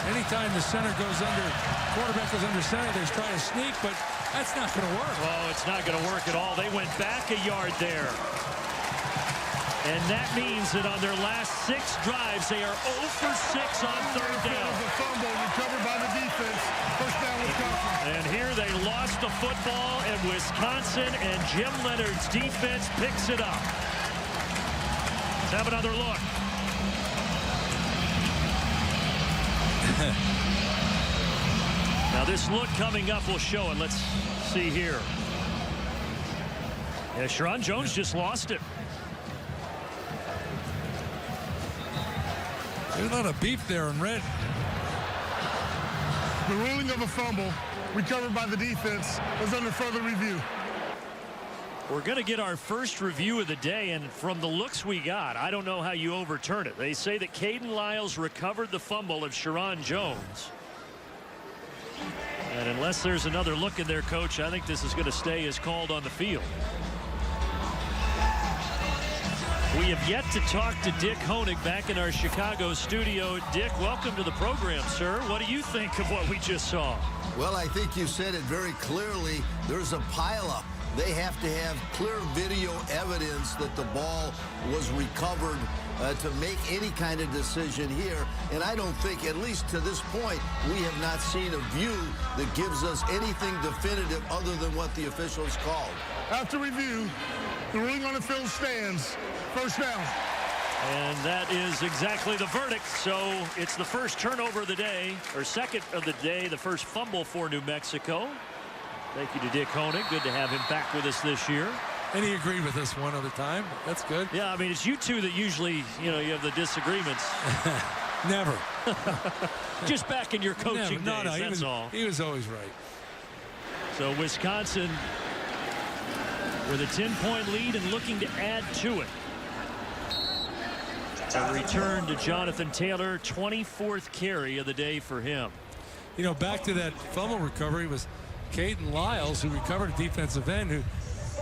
Anytime the center goes under, quarterback goes under center, they're trying to sneak, but that's not going to work. Oh, it's not going to work at all. They went back a yard there. And that means that on their last 6 drives, they are 0 for 6 on third down. A fumble recovered by the defense. First down, Wisconsin. And here they lost the football, and Wisconsin and Jim Leonard's defense picks it up. Let's have another look. Now this look coming up will show it. Let's see here. Yeah, Sharon Jones just lost it. There's a lot of beef there in red. The ruling of a fumble recovered by the defense is under further review. We're going to get our first review of the day, and from the looks we got, I don't know how you overturn it. They say that Caden Lyles recovered the fumble of Sharon Jones. And unless there's another look in there, Coach, I think this is going to stay as called on the field. We have yet to talk to Dick Honig back in our Chicago studio. Dick, welcome to the program, sir. What do you think of what we just saw? Well, I think you said it very clearly. There's a pileup. They have to have clear video evidence that the ball was recovered to make any kind of decision here. And I don't think, at least to this point, we have not seen a view that gives us anything definitive other than what the officials called. After review, the ruling on the field stands. First down. And that is exactly the verdict. So it's the first turnover of the day, or second of the day, the first fumble for New Mexico. Thank you to Dick Honig. Good to have him back with us this year. And he agreed with us one other time. That's good. Yeah, I mean, it's you two that usually, you have the disagreements. Never. Just back in your coaching days, that's all. He was always right. So Wisconsin with a 10-point lead and looking to add to it. A return to Jonathan Taylor, 24th carry of the day for him. Back to that fumble recovery was Caden Lyles, who recovered a defensive end, who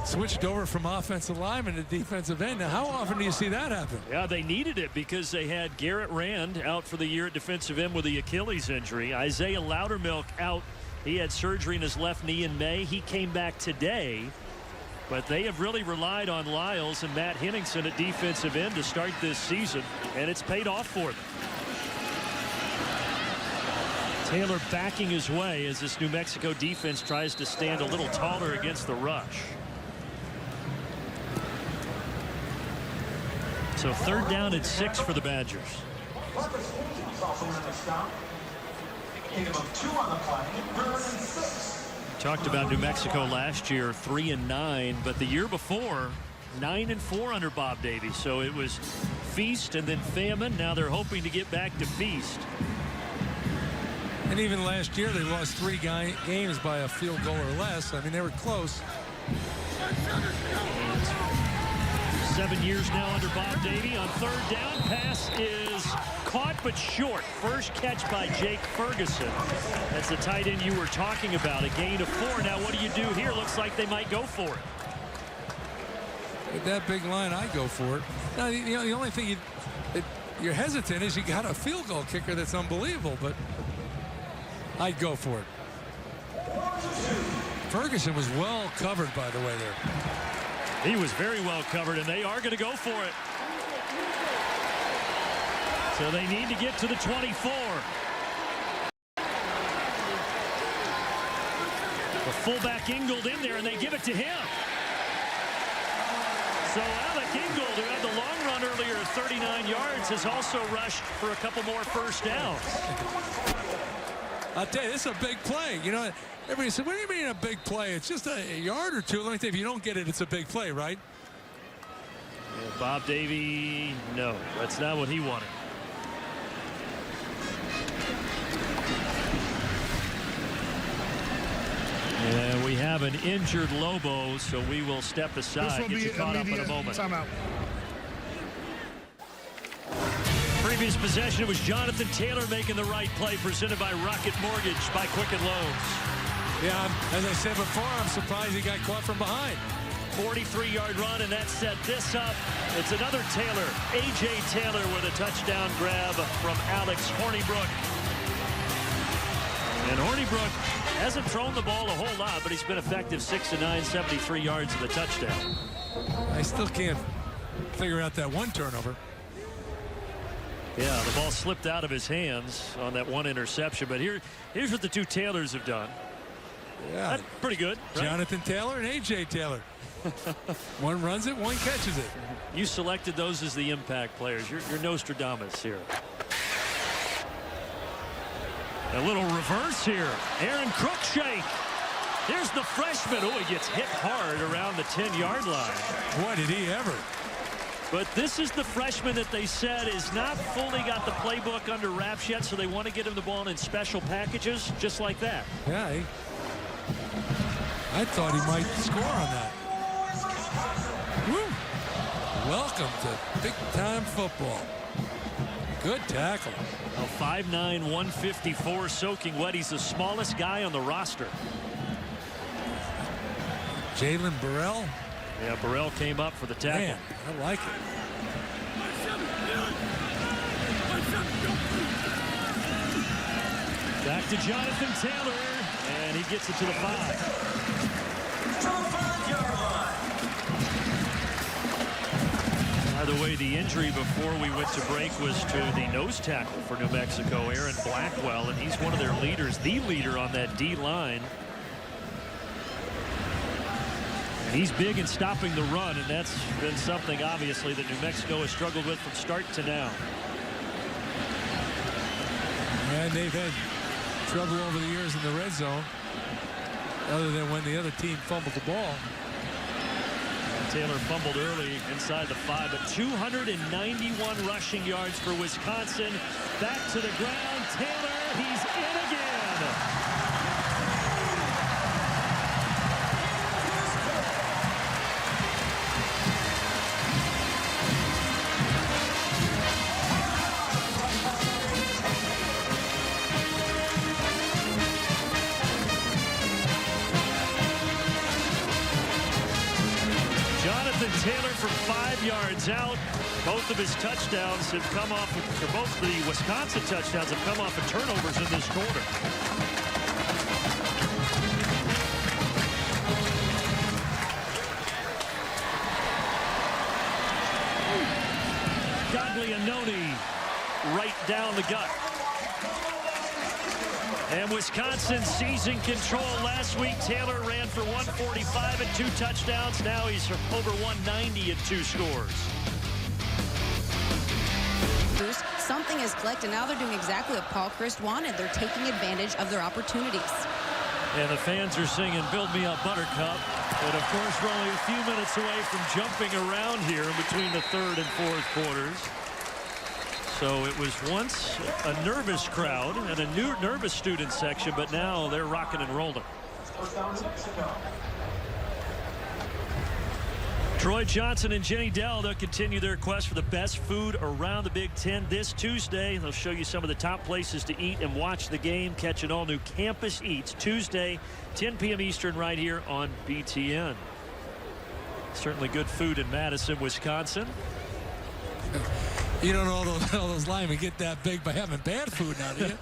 switched over from offensive lineman to defensive end. Now, how often do you see that happen? Yeah, they needed it because they had Garrett Rand out for the year at defensive end with the Achilles injury. Isaiah Loudermilk out. He had surgery in his left knee in May. He came back today. But they have really relied on Lyles and Matt Henningsen at defensive end to start this season, and it's paid off for them. Taylor backing his way as this New Mexico defense tries to stand a little taller against the rush. So third down and 6 for the Badgers. Talked about New Mexico last year, 3-9, but the year before, 9-4 under Bob Davie. So it was feast and then famine. Now they're hoping to get back to feast. And even last year, they lost 3 games by a field goal or less. I mean, they were close. 7 years now under Bob Davie. On third down, pass is caught but short. First catch by Jake Ferguson. That's the tight end you were talking about. A gain of 4. Now what do you do here? Looks like they might go for it. With that big line, I go for it. Now, the only thing you're hesitant is you got a field goal kicker that's unbelievable, but I'd go for it. Ferguson was well covered, by the way, there. He was very well covered, and they are going to go for it. So they need to get to the 24. The fullback Ingold in there, and they give it to him. So Alec Ingold, who had the long run earlier at 39 yards, has also rushed for a couple more first downs. I'll tell you, this is a big play. Everybody said, what do you mean a big play? It's just a yard or two. Let me tell you, if you don't get it, it's a big play, right? Yeah, Bob Davie, no, that's not what he wanted. And we have an injured Lobo, so we will step aside. Get you caught up in a moment. Timeout. Previous possession was Jonathan Taylor making the right play, presented by Rocket Mortgage by Quicken Loans. Yeah, as I said before, I'm surprised he got caught from behind. 43-yard run, and that set this up. It's another Taylor, A.J. Taylor with a touchdown grab from Alex Hornibrook. And Hornibrook hasn't thrown the ball a whole lot, but he's been effective. 6 of 9, 73 yards and a touchdown. I still can't figure out that one turnover. Yeah, the ball slipped out of his hands on that one interception. But here's what the two Taylors have done. Yeah, that's pretty good. Right? Jonathan Taylor and A.J. Taylor. One runs it, one catches it. You selected those as the impact players. You're Nostradamus here. A little reverse here. Aaron Cruikshank. There's the freshman. Oh, he gets hit hard around the 10-yard line. Boy, did he ever. But this is the freshman that they said is not fully got the playbook under wraps yet, so they want to get him the ball in special packages, just like that. Yeah, I thought he might score on that. Woo. Welcome to big-time football. Good tackle. Well, 5'9", 154, soaking wet. He's the smallest guy on the roster. Jalen Burrell. Yeah, Burrell came up for the tackle. Man, I like it. Back to Jonathan Taylor, and he gets it to the 5. By the way, the injury before we went to break was to the nose tackle for New Mexico, Aaron Blackwell, and he's one of their leaders, the leader on that D-line. And he's big in stopping the run, and that's been something, obviously, that New Mexico has struggled with from start to now. And they've had trouble over the years in the red zone, other than when the other team fumbled the ball. Taylor fumbled early inside the 5, but 291 rushing yards for Wisconsin. Back to the ground. Taylor, he's in again. Taylor from 5 yards out. Both of his touchdowns have come off, or both the Wisconsin touchdowns have come off of turnovers in this quarter. Gaglianone right down the gut. And Wisconsin seizing control last week. Taylor ran for 145 and 2 touchdowns. Now he's over 190 and 2 scores. Something has clicked, and now they're doing exactly what Paul Chryst wanted. They're taking advantage of their opportunities. And the fans are singing "Build Me Up, Buttercup." And of course, we're only a few minutes away from jumping around here in between the 3rd and 4th quarters. So it was once a nervous crowd and a new nervous student section, but now they're rocking and rolling. Troy Johnson and Jenny Dell, they'll continue their quest for the best food around the Big Ten this Tuesday. They'll show you some of the top places to eat and watch the game. Catch an all-new Campus Eats Tuesday, 10 p.m. Eastern, right here on BTN. Certainly good food in Madison, Wisconsin. You don't know all those linemen get that big by having bad food now, do you?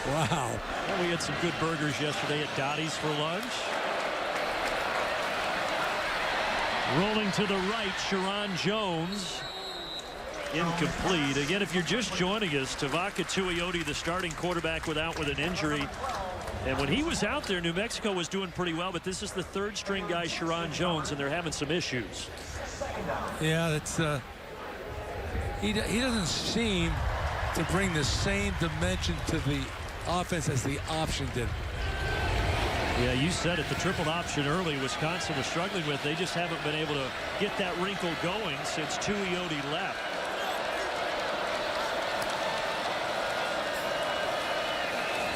Wow. Well, we had some good burgers yesterday at Dottie's for lunch. Rolling to the right, Sharon Jones. Incomplete. Again, if you're just joining us, Tavaka Tuioti, the starting quarterback, with an injury. And when he was out there, New Mexico was doing pretty well, but this is the 3rd-string guy, Sharon Jones, and they're having some issues. Yeah, that's he doesn't seem to bring the same dimension to the offense as the option did. Yeah, you said it. The triple option early, Wisconsin was struggling with. They just haven't been able to get that wrinkle going since Tuioti left.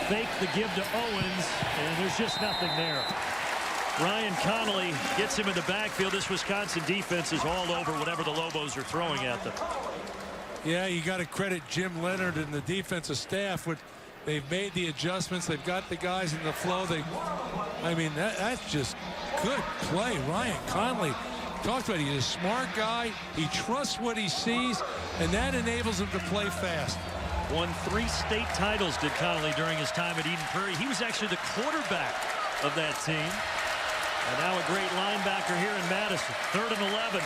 Fake the give to Owens, and there's just nothing there. Ryan Connolly gets him in the backfield. This Wisconsin defense is all over whatever the Lobos are throwing at them. Yeah, you got to credit Jim Leonard and the defensive staff. They've made the adjustments. They've got the guys in the flow. I mean, that's just good play. Ryan Connolly talked about it. He's a smart guy. He trusts what he sees, and that enables him to play fast. Won 3 state titles, did Connolly, during his time at Eden Prairie. He was actually the quarterback of that team. And now a great linebacker here in Madison. 3rd and 11.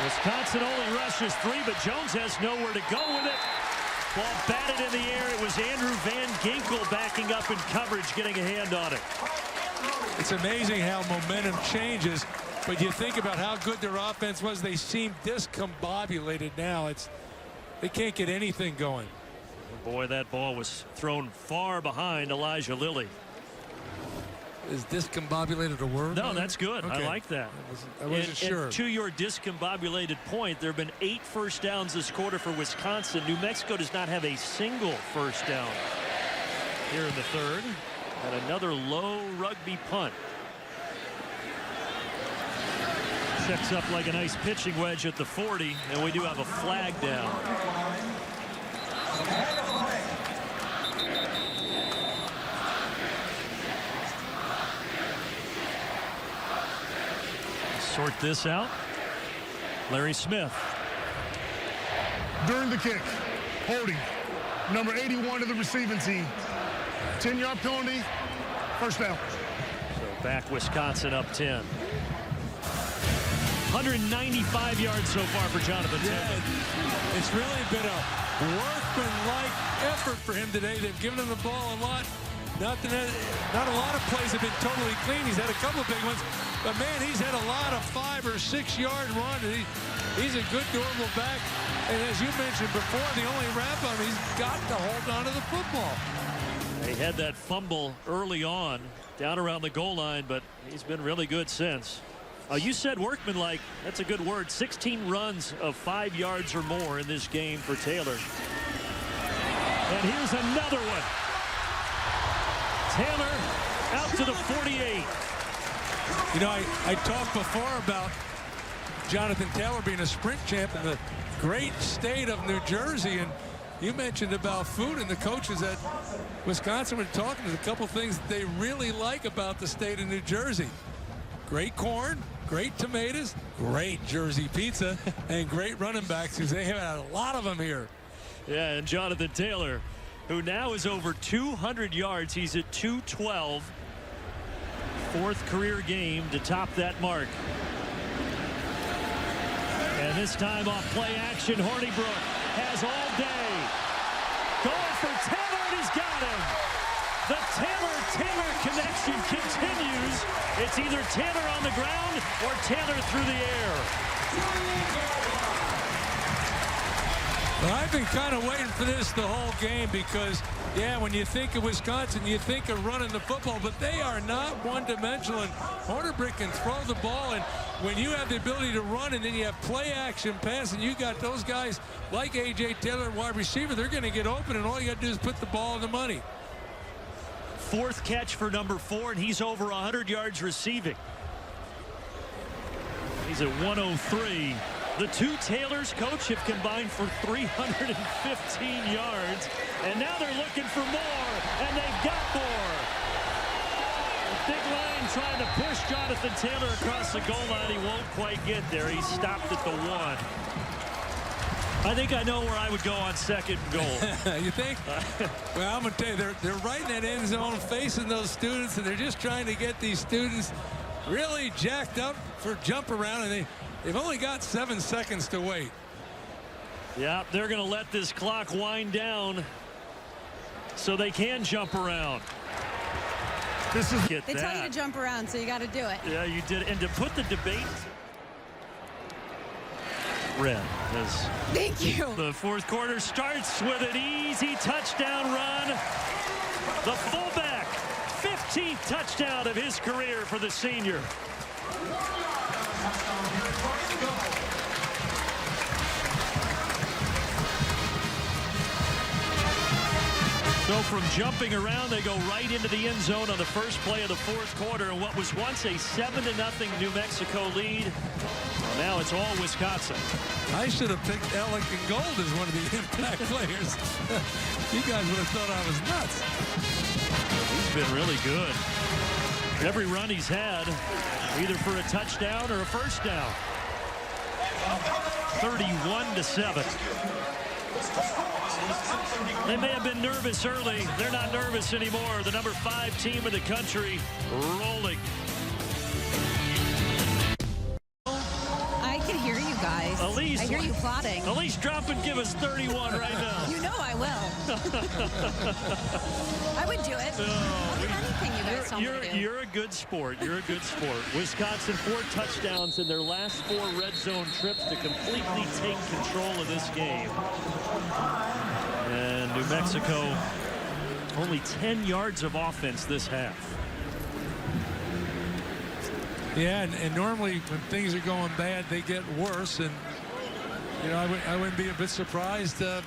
Wisconsin only rushes 3, but Jones has nowhere to go with it. Ball batted in the air. It was Andrew Van Ginkel backing up in coverage, getting a hand on it. It's amazing how momentum changes, but you think about how good their offense was. They seem discombobulated now. They can't get anything going. Boy, that ball was thrown far behind Elijah Lilly. Is discombobulated a word? No, that's good. Okay. I like that. I wasn't sure. And to your discombobulated point, there have been 8 first downs this quarter for Wisconsin. New Mexico does not have a single first down here in the 3rd. And another low rugby punt. Checks up like a nice pitching wedge at the 40, and we do have a flag down. Sort this out. Larry Smith. During the kick, holding, number 81 of the receiving team. 10-yard penalty, first down. So back Wisconsin up 10. 195 yards so far for Jonathan Taylor. It's really been a workmanlike effort for him today. They've given him the ball a lot. Not a lot of plays have been totally clean. He's had a couple of big ones, but man, he's had a lot of 5- or 6-yard runs. He's a good, durable back. And as you mentioned before, the only wrap on him, he's got to hold on to the football. He had that fumble early on down around the goal line, but he's been really good since. You said workmanlike. That's a good word. 16 runs of 5 yards or more in this game for Taylor. And here's another one. Taylor out to the 48. You know, I talked before about Jonathan Taylor being a sprint champ in the great state of New Jersey, and you mentioned about food, and the coaches at Wisconsin were talking. There's a couple things that they really like about the state of New Jersey. Great corn, great tomatoes, great Jersey pizza, and great running backs, because they have a lot of them here. Yeah, and Jonathan Taylor, who now is over 200 yards. He's at 212. 4th career game to top that mark. And this time off play action, Hornibrook has all day. Going for Taylor, and he's got him. The Taylor connection continues. It's either Taylor on the ground or Taylor through the air. Well, I've been kind of waiting for this the whole game because, yeah, when you think of Wisconsin, you think of running the football, but they are not one-dimensional. And Hornibrook can throw the ball, and when you have the ability to run and then you have play-action pass, and you got those guys like A.J. Taylor, wide receiver, they're going to get open, and all you got to do is put the ball in the money. 4th catch for number 4, and he's over 100 yards receiving. He's at 103. The two Taylors, coach, have combined for 315 yards, and now they're looking for more, and they've got more. The big line trying to push Jonathan Taylor across the goal line. He won't quite get there. He stopped at the 1. I think I know where I would go on 2nd and goal. You think? Well, I'm going to tell you, they're right in that end zone facing those students, and they're just trying to get these students really jacked up for jump around, and they've only got 7 seconds to wait. Yeah, they're going to let this clock wind down so they can jump around. They tell you to jump around, so you got to do it. Yeah, you did. And to put the debate red as thank you. The 4th quarter starts with an easy touchdown run. The fullback, 15th touchdown of his career for the senior. So from jumping around, they go right into the end zone on the first play of the 4th quarter. And what was once a 7-0 New Mexico lead, well, now it's all Wisconsin. I should have picked Alec and Gold as one of the impact players. You guys would have thought I was nuts. He's been really good. Every run he's had, either for a touchdown or a first down. 31-7. They may have been nervous early. They're not nervous anymore. The number 5 team in the country rolling. I can hear you guys. Elise, I hear you plotting. Elise, drop and give us 31 right now. You know I will. I would do it. I'll do anything you guys tell me to do. You're a good sport. You're a good sport. Wisconsin 4 touchdowns in their last 4 red zone trips to completely take control of this game. And New Mexico only 10 yards of offense this half. Yeah, and normally when things are going bad, they get worse. And, you know, I wouldn't be a bit surprised New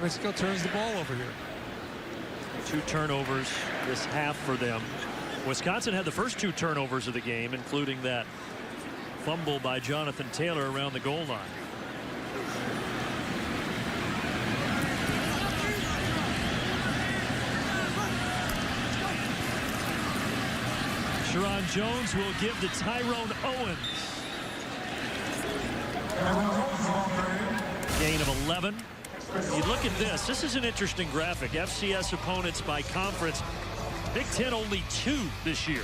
Mexico turns the ball over here. 2 turnovers this half for them. Wisconsin had the first 2 turnovers of the game, including that fumble by Jonathan Taylor around the goal line. Sharon Jones will give to Tyrone Owens. Gain of 11. You look at this. This is an interesting graphic. FCS opponents by conference. Big Ten only 2 this year.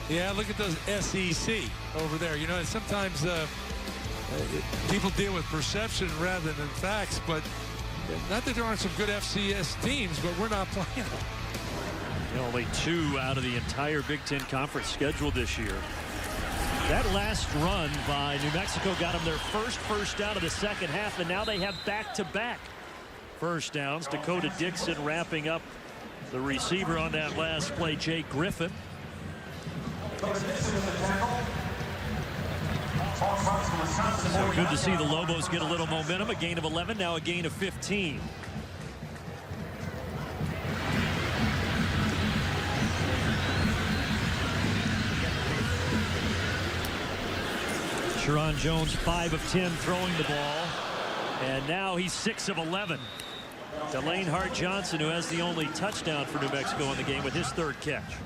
Yeah, look at those SEC over there. You know, sometimes people deal with perception rather than facts, but not that there aren't some good FCS teams, but we're not playing them. Only 2 out of the entire Big Ten conference scheduled this year. That last run by New Mexico got them their first down of the second half, and now they have back-to-back first downs. Dakota Dixon wrapping up the receiver on that last play, Jake Griffin. So good to see the Lobos get a little momentum. A gain of 11, now a gain of 15. Sharon Jones 5 of 10 throwing the ball, and now he's 6 of 11. Delane Hart Johnson, who has the only touchdown for New Mexico in the game with his 3rd catch.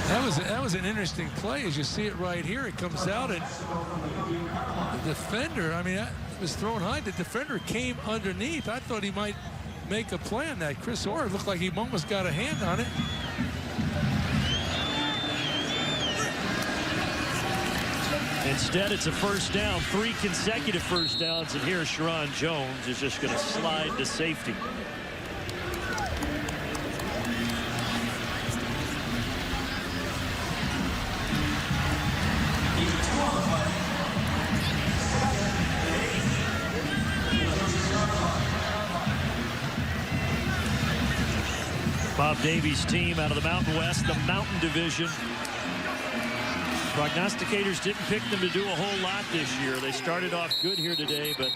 That was an interesting play. As you see it right here, it comes out, and the defender, I mean, it was thrown high. The defender came underneath. I thought he might make a play on that. Chris Orr looked like he almost got a hand on it. Instead, it's a first down, 3 consecutive first downs, and here Sharon Jones is just going to slide to safety. Bob Davies' team out of the Mountain West, the Mountain Division. Prognosticators didn't pick them to do a whole lot this year. They started off good here today, but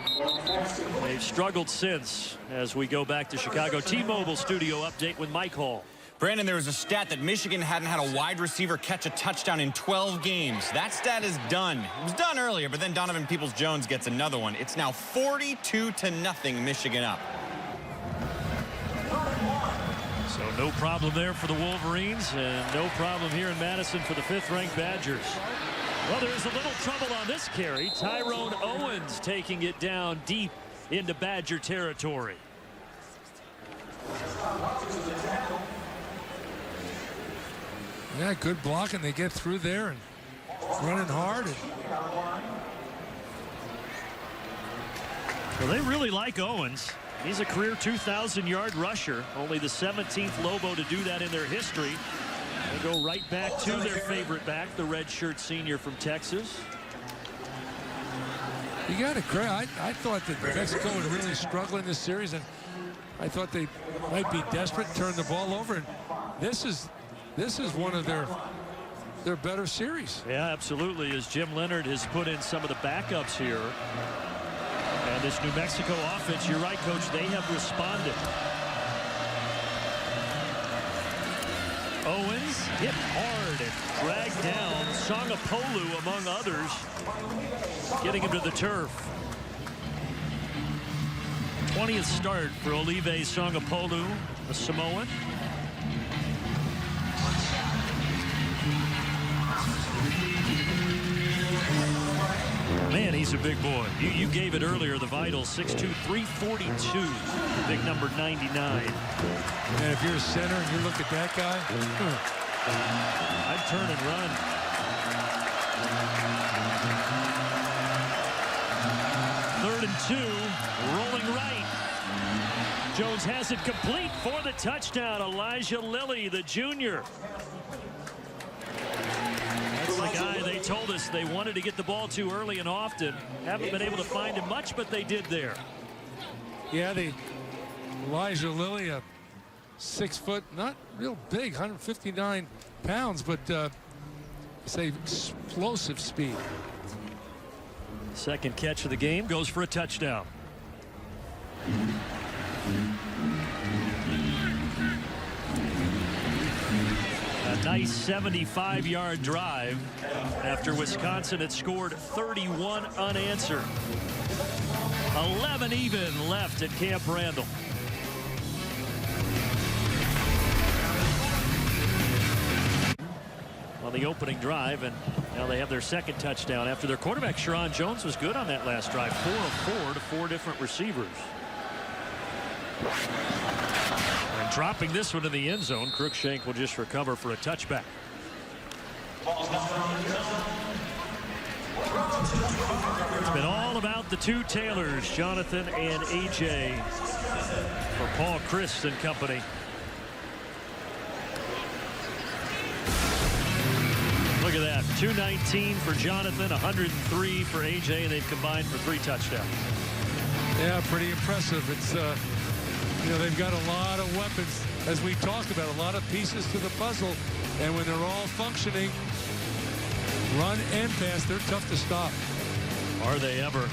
they've struggled since as we go back to Chicago. T-Mobile studio update with Mike Hall. Brandon, there was a stat that Michigan hadn't had a wide receiver catch a touchdown in 12 games. That stat is done. It was done earlier, but then Donovan Peoples-Jones gets another one. It's now 42-0, Michigan up. So no problem there for the Wolverines, and no problem here in Madison for the 5th-ranked Badgers. Well, there's a little trouble on this carry. Tyrone Owens taking it down deep into Badger territory. Yeah, good blocking. They get through there and running hard. Well, they really like Owens. He's a career 2,000-yard rusher. Only the 17th Lobo to do that in their history. They go right back to their favorite back, the redshirt senior from Texas. You got to credit. I thought that Mexico would really struggle in this series, and I thought they might be desperate, turn the ball over. And this is one of their better series. Yeah, absolutely. As Jim Leonard has put in some of the backups here. And this New Mexico offense, you're right, Coach, they have responded. Owens hit hard and dragged down. Songapolu, among others, getting him to the turf. 20th start for Olive Songapolu, the Samoan. Man, he's a big boy. You gave it earlier, the vitals, 6'2", 342, big number 99. And if you're a center and you look at that guy, I'd turn and run. Third and 2, rolling right. Jones has it complete for the touchdown. Elijah Lilly, the junior. That's the guy they told us they wanted to get the ball to early and often. Haven't been able to find him much, but they did there. yeah, Elijah Lilly, a 6 foot, not real big, 159 pounds, but say explosive speed. Second catch of the game goes for a touchdown. A nice 75-yard drive after Wisconsin had scored 31 unanswered. 11 even left at Camp Randall. On the opening drive, and now they have their second touchdown after their quarterback Sharon Jones was good on that last drive. 4 of 4 to 4 different receivers. And dropping this one in the end zone, Crookshank will just recover for a touchback. It's been all about the two Taylors, Jonathan and AJ, for Paul Chris and company. Look at that, 219 for Jonathan, 103 for AJ, and they've combined for 3 touchdowns. Yeah, pretty impressive. It's you know, they've got a lot of weapons, as we talked about, a lot of pieces to the puzzle, and when they're all functioning, run and pass, they're tough to stop. Are they ever?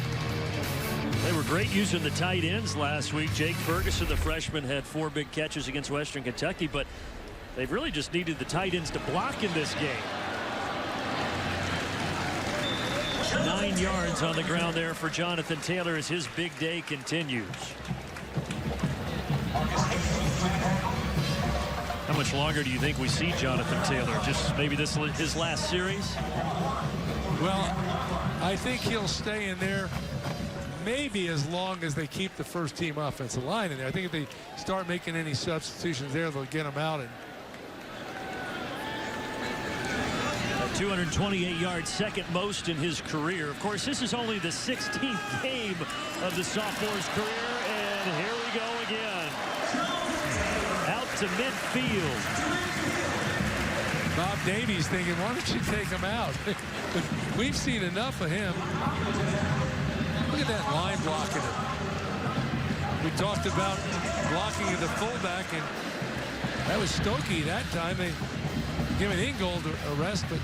They were great using the tight ends last week. Jake Ferguson, the freshman, had 4 big catches against Western Kentucky, but they've really just needed the tight ends to block in this game. 9 yards on the ground there for Jonathan Taylor as his big day continues. How much longer do you think we see Jonathan Taylor? Just maybe this his last series? Well, I think he'll stay in there maybe as long as they keep the first team offensive line in there. I think if they start making any substitutions there, they'll get him out. And 228 yards, second most in his career. Of course, this is only the 16th game of the sophomore's career, and here we go again. Out to midfield. Bob Davies thinking, why don't you take him out? We've seen enough of him. Look at that line blocking it. We talked about blocking at the fullback, and that was Stokey that time. They give an Ingold a rest, but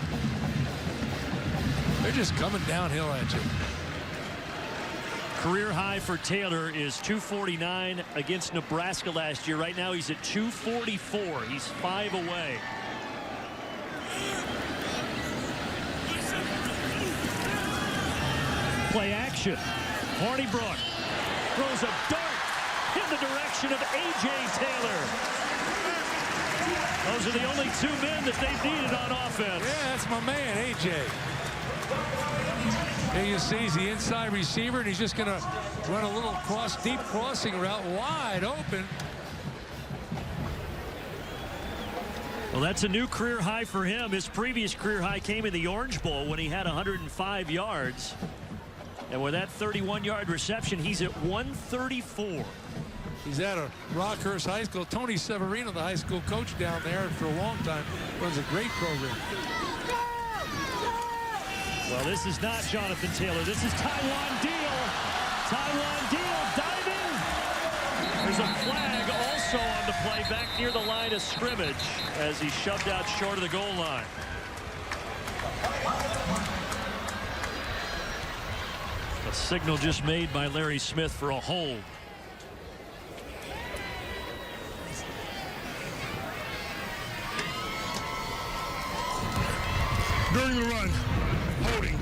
they're just coming downhill at you. Career high for Taylor is 249 against Nebraska last year. Right now he's at 244. He's 5 away. Play action. Hornibrook throws a dart in the direction of A.J. Taylor. Those are the only 2 men that they've needed on offense. Yeah, that's my man, A.J. There you see he's the inside receiver, and he's just going to run a little deep crossing route wide open. Well, that's a new career high for him. His previous career high came in the Orange Bowl when he had 105 yards. And with that 31-yard reception, he's at 134. He's out of Rockhurst High School. Tony Severino, the high school coach down there for a long time, runs a great program. Well, this is not Jonathan Taylor. This is Tywan Deal. Tywan Deal diving. There's a flag also on the play back near the line of scrimmage as he shoved out short of the goal line. A signal just made by Larry Smith for a hold. During the run, holding,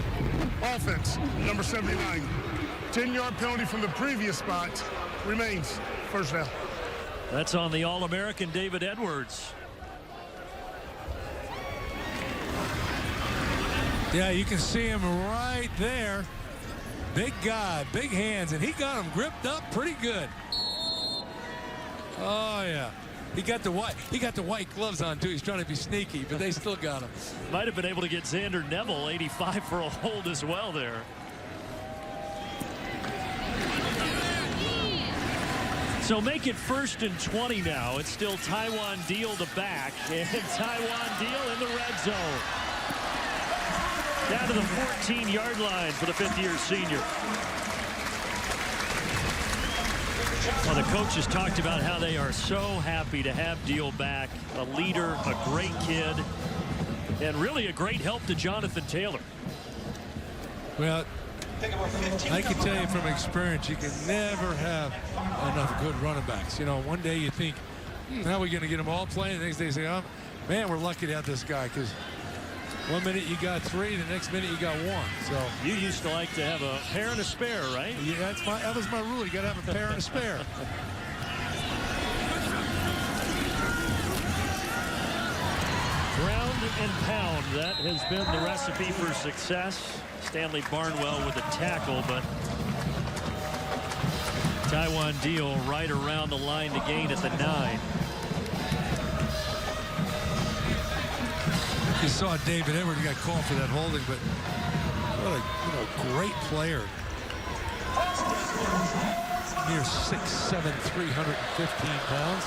offense, number 79. 10-yard penalty from the previous spot remains. First down. That's on the All-American David Edwards. Yeah, you can see him right there. Big guy, big hands, and he got him gripped up pretty good. Oh yeah, he got the white gloves on too. He's trying to be sneaky, but they still got him. Might have been able to get Xander Neville 85 for a hold as well there. So make it 1st and 20 now. It's still Taiwan Deal to back, and Taiwan Deal in the red zone. Down to the 14-yard line for the 5th-year senior. Well, the coaches talked about how they are so happy to have Deal back. A leader, a great kid, and really a great help to Jonathan Taylor. Well, I can tell you from experience, you can never have enough good running backs. You know, one day you think, how are we going to get them all playing? The next day you say, oh, man, we're lucky to have this guy, because one minute you got 3, the next minute you got 1. So you used to like to have a pair and a spare, right? Yeah, that was my rule. You got to have a pair and a spare. Ground and pound, that has been the recipe for success. Stanley Barnwell with a tackle, but Taiwan Deal right around the line to gain at the 9. You saw David Edwards got called for that holding, but what a great player. Near 6'7", 315 pounds.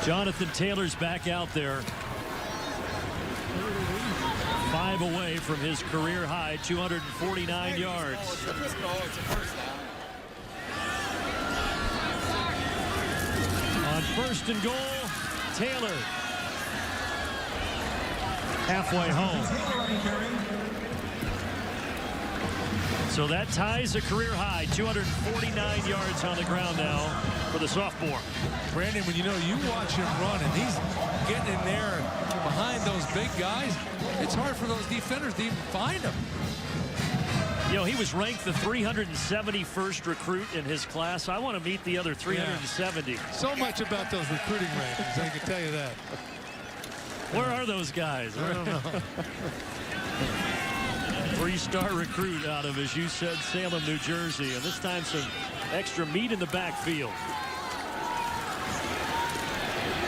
Jonathan Taylor's back out there. 5 away from his career high, 249 yards. On 1st and goal, Taylor. Halfway home. So that ties a career high, 249 yards on the ground now for the sophomore. Brandon, when you watch him run and he's getting in there behind those big guys, it's hard for those defenders to even find him. You know, he was ranked the 371st recruit in his class. I want to meet the other 370. Yeah. So much about those recruiting rankings, I can tell you that. Where are those guys? I don't know. 3-star recruit out of, as you said, Salem, New Jersey. And this time some extra meat in the backfield.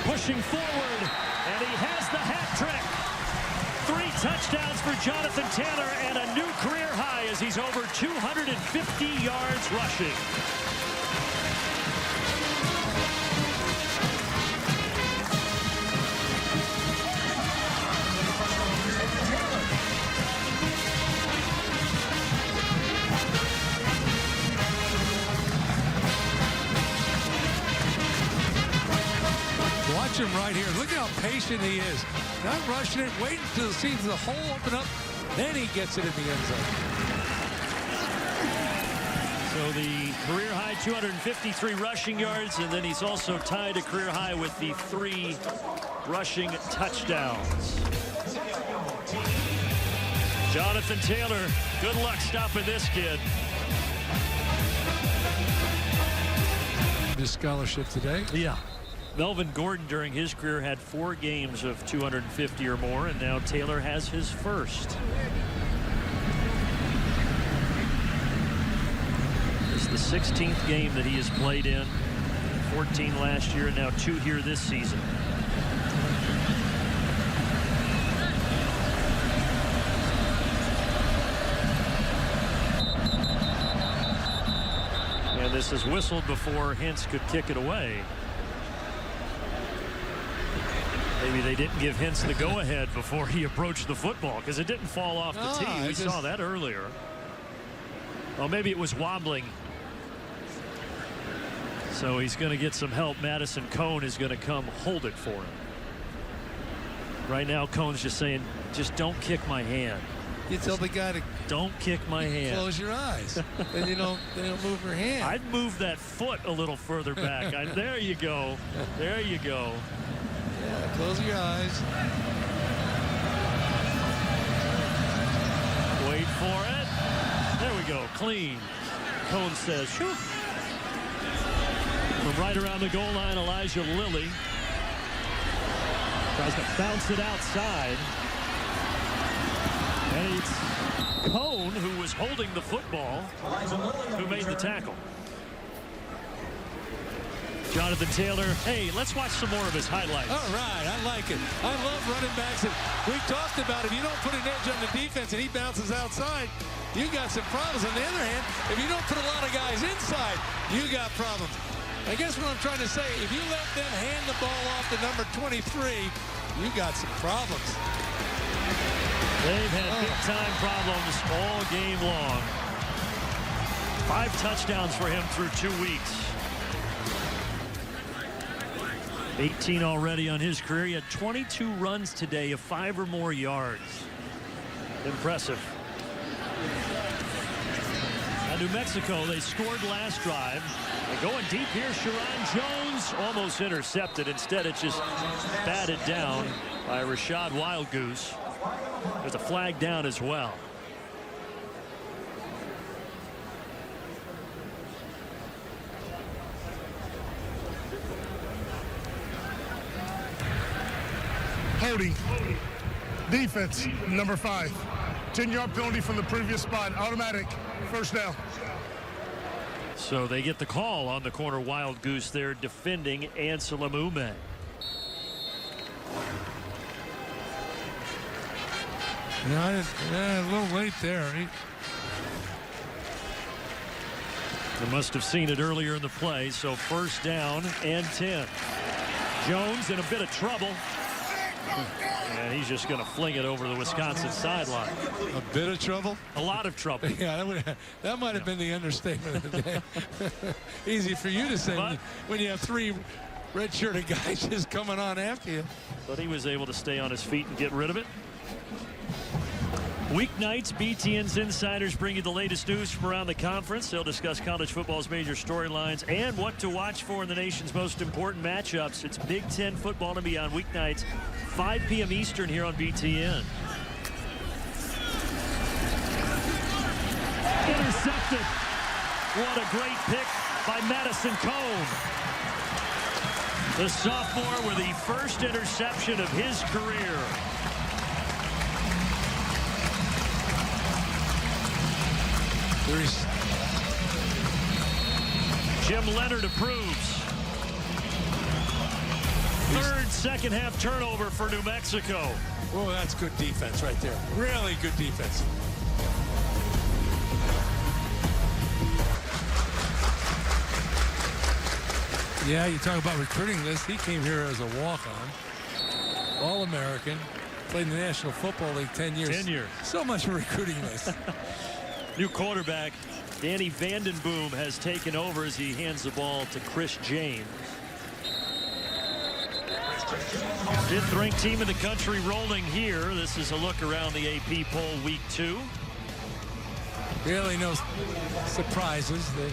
Pushing forward, and he has the hat trick. 3 touchdowns for Jonathan Taylor and a new career high as he's over 250 yards rushing. Watch him right here. Look at how patient he is. Not rushing it, waiting until he sees the hole open up. Then he gets it in the end zone. So the career high 253 rushing yards, and then he's also tied a career high with the 3 rushing touchdowns. Jonathan Taylor, good luck stopping this kid. His scholarship today. Yeah. Melvin Gordon during his career had 4 games of 250 or more, and now Taylor has his first. It's the 16th game that he has played in. 14 last year and now 2 here this season. And this is whistled before Hintz could kick it away. Maybe they didn't give Hintz the go-ahead before he approached the football because it didn't fall off the tee. We saw that earlier. Well, maybe it was wobbling. So he's going to get some help. Madison Cone is going to come hold it for him. Right now, Cone's just saying, just don't kick my hand. You tell the guy to don't kick my hand. Close your eyes. Then you don't move your hand. I'd move that foot a little further back. There you go. There you go. Yeah, close your eyes. Wait for it. There we go. Clean. Cone says, shoo. From right around the goal line, Elijah Lilly tries to bounce it outside. And it's Cone, who was holding the football, who made the tackle. Jonathan Taylor, hey, let's watch some more of his highlights. All right, I like it. I love running backs. And we talked about if you don't put an edge on the defense and he bounces outside, you got some problems. On the other hand, if you don't put a lot of guys inside, you got problems. I guess what I'm trying to say, if you let them hand the ball off to number 23, you got some problems. They've had big-time problems all game long. 5 touchdowns for him through 2 weeks. 18 already on his career. He had 22 runs today of 5 or more yards. Impressive. Now, New Mexico, they scored last drive. They're going deep here. Sharon Jones almost intercepted. Instead, it's just batted down by Rashad Wildgoose. There's a flag down as well. Holding. Defense, number 5. 10-yard penalty from the previous spot. Automatic. First down. So they get the call on the corner. Wildgoose there defending Anselm Ume. Yeah, a little late there. They must have seen it earlier in the play. So first down and 10. Jones in a bit of trouble. And he's just going to fling it over the Wisconsin sideline. A bit of trouble? A lot of trouble. Yeah, that might have been the understatement of the day. Easy for you to say when you have 3 red-shirted guys just coming on after you. But he was able to stay on his feet and get rid of it. Weeknights, BTN's insiders bring you the latest news from around the conference. They'll discuss college football's major storylines and what to watch for in the nation's most important matchups. It's Big Ten football to be on weeknights, 5 p.m. Eastern here on BTN. Intercepted. What a great pick by Madison Cone. The sophomore with the first interception of his career. Jim Leonard approves. Third second half turnover for New Mexico. Oh, that's good defense right there. Really good defense. Yeah, you talk about recruiting list. He came here as a walk-on. All-American. Played in the National Football League 10 years. 10 years. So much for recruiting list. New quarterback Danny Vandenboom has taken over as he hands the ball to Chris James. 5th ranked team in the country rolling here. This is a look around the AP poll week 2. Really no surprises. The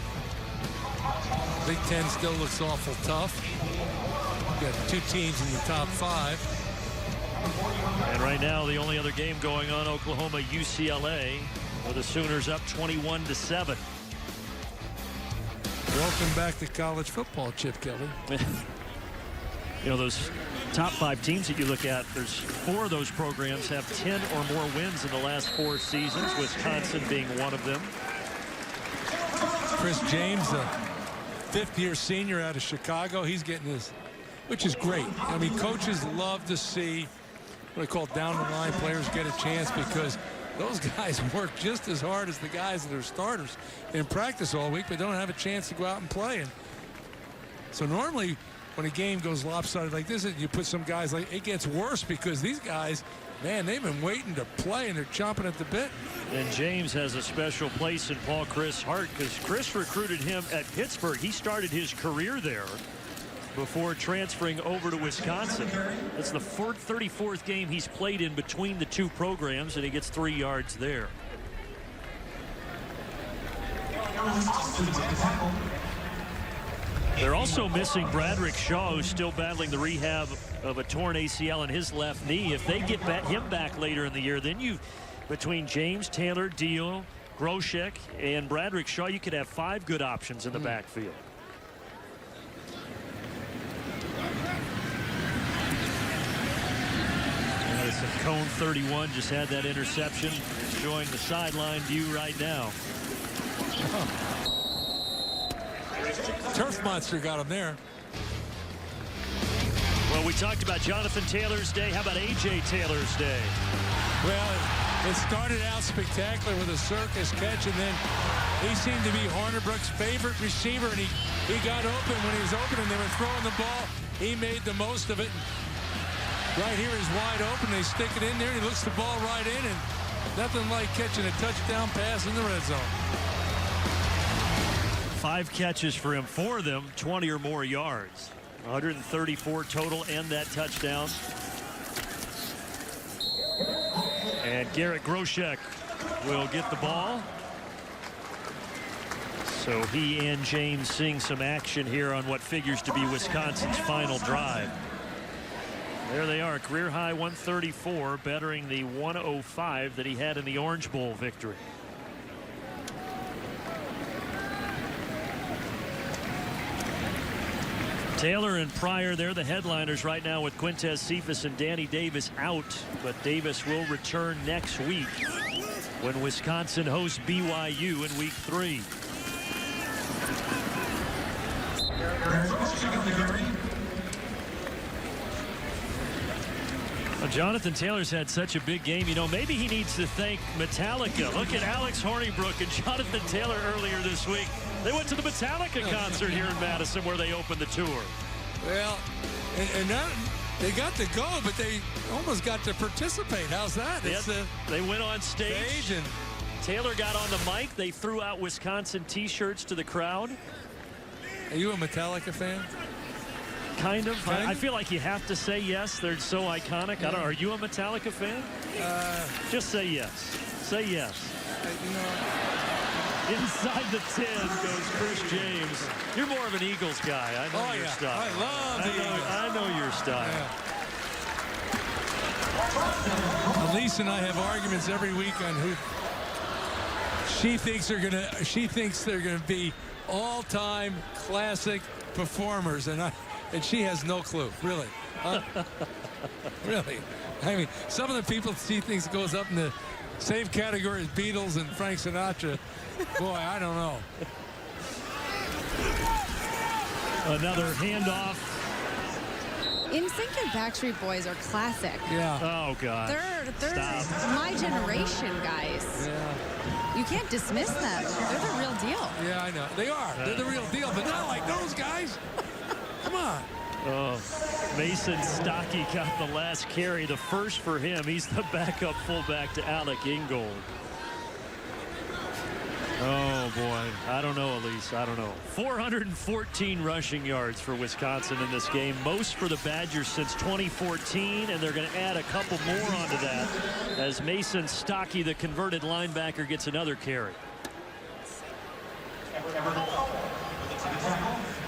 Big Ten still looks awful tough. We've got 2 teams in the top 5. And right now the only other game going on, Oklahoma UCLA. With the Sooners up 21-7. Welcome back to college football, Chip Kelly. You know, those top 5 teams that you look at, there's 4 of those programs have 10 or more wins in the last 4 seasons, Wisconsin being one of them. Chris James, a 5th-year senior out of Chicago, he's getting his, which is great. I mean, coaches love to see what I call down-the-line players get a chance because those guys work just as hard as the guys that are starters in practice all week, but don't have a chance to go out and play. And so normally when a game goes lopsided like this, you put some guys like, it gets worse because these guys, man, they've been waiting to play and they're chomping at the bit. And James has a special place in Paul Chris' heart because Chris recruited him at Pittsburgh. He started his career there before transferring over to Wisconsin. It's the 34th game he's played in between the 2 programs, and he gets 3 yards there. They're also missing Bradrick Shaw, who's still battling the rehab of a torn ACL in his left knee. If they get him back later in the year, then between James, Taylor, Dio, Groshek, and Bradrick Shaw, you could have 5 good options in the backfield. Cone 31 just had that interception. Enjoying the sideline view right now. Turf monster got him there. Well, we talked about Jonathan Taylor's day. How about A.J. Taylor's day? Well, it started out spectacular with a circus catch, and then he seemed to be Hornibrook's favorite receiver, and he got open when he was open, and they were throwing the ball. He made the most of it. Right here is wide open. They stick it in there, and he looks the ball right in, and nothing like catching a touchdown pass in the red zone. 5 catches for him, 4 of them 20 or more yards. 134 total and that touchdown. And Garrett Groshek will get the ball. So he and James seeing some action here on what figures to be Wisconsin's final drive. There they are, career high 134, bettering the 105 that he had in the Orange Bowl victory. Taylor and Pryor, they're the headliners right now with Quintez Cephas and Danny Davis out. But Davis will return next week when Wisconsin hosts BYU in week 3. Well, Jonathan Taylor's had such a big game. You know, maybe he needs to thank Metallica. Look at Alex Hornibrook and Jonathan Taylor earlier this week. They went to the Metallica concert here in Madison where they opened the tour. Well, and now they got to go, but they almost got to participate. How's that? Yep. They went on stage and Taylor got on the mic. They threw out Wisconsin T-shirts to the crowd. Are you a Metallica fan? Kind of. I feel like you have to say yes. They're so iconic. I don't know. Are you a Metallica fan? Just say yes. Say yes. Inside the 10 goes Chris James. You're more of an Eagles guy. I know your style. I love the Eagles. I know your style. Yeah. Elise and I have arguments every week on who she thinks they're gonna be all-time classic performers, and she has no clue, really. Really. I mean, some of the people she thinks goes up in the same category as Beatles and Frank Sinatra. Boy, I don't know. Another handoff. NSYNC and Backstreet Boys are classic. Yeah. Oh, God. They're my generation, guys. Yeah. You can't dismiss them. They're the real deal. Yeah, I know. They are. They're the real deal, but not like those guys. Come on. Oh, Mason Stockey got the last carry, the first for him. He's the backup fullback to Alec Ingold. Oh, boy. I don't know, Elise. I don't know. 414 rushing yards for Wisconsin in this game. Most for the Badgers since 2014, and they're going to add a couple more onto that as Mason Stockey, the converted linebacker, gets another carry.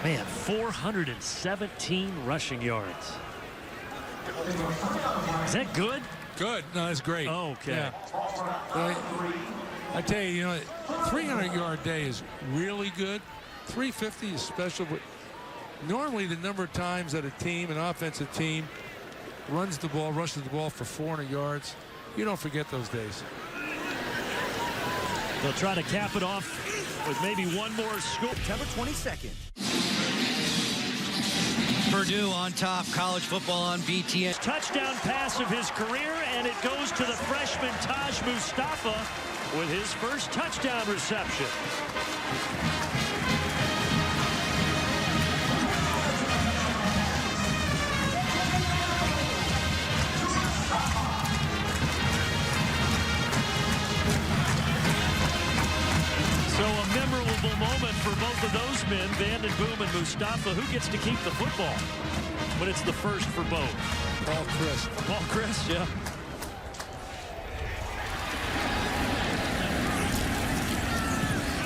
Man, 417 rushing yards. Is that good? Good. No, that's great. Oh, okay. Yeah. I tell you, 300-yard day is really good. 350 is special, but normally the number of times that an offensive team, rushes the ball for 400 yards, you don't forget those days. They'll try to cap it off with maybe one more scoop. September 22nd. Purdue on top, college football on BTN. Touchdown pass of his career, and it goes to the freshman Taj Mustafa with his first touchdown reception. So a memorable moment for both of those men, Vanden Boom and Mustafa. Who gets to keep the football? But it's the first for both. Paul Chryst. Paul Chryst, yeah.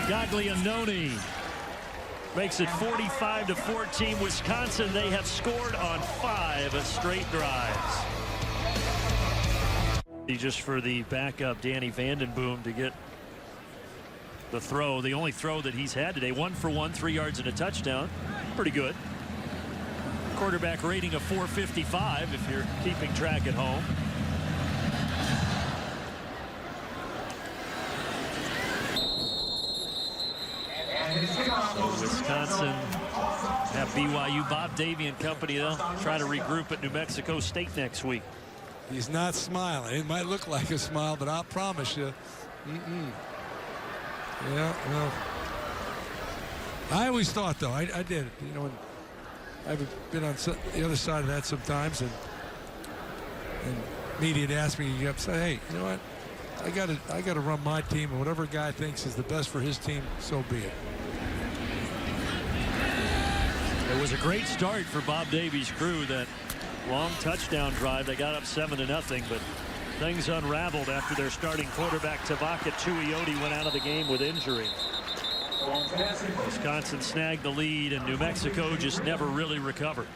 Gaglianone makes it 45-14. Wisconsin, they have scored on 5 straight drives. Just for the backup, Danny Vanden Boom, to get the throw, the only throw that he's had today. 1 for 1, 3 yards and a touchdown. Pretty good. Quarterback rating of 455 if you're keeping track at home. So Wisconsin have BYU, Bob Davie and company. They'll try to regroup at New Mexico State next week. He's not smiling. It might look like a smile, but I'll promise you. Yeah, well, I always thought, though, I did. You know, I've been on the other side of that sometimes, and media would ask me, you upset, hey, you know what? I got to run my team, and whatever a guy thinks is the best for his team, so be it. It was a great start for Bob Davie's crew. That long touchdown drive. They got up 7-0, but things unraveled after their starting quarterback Tavaka Tuioti went out of the game with injury. Wisconsin snagged the lead, and New Mexico just never really recovered.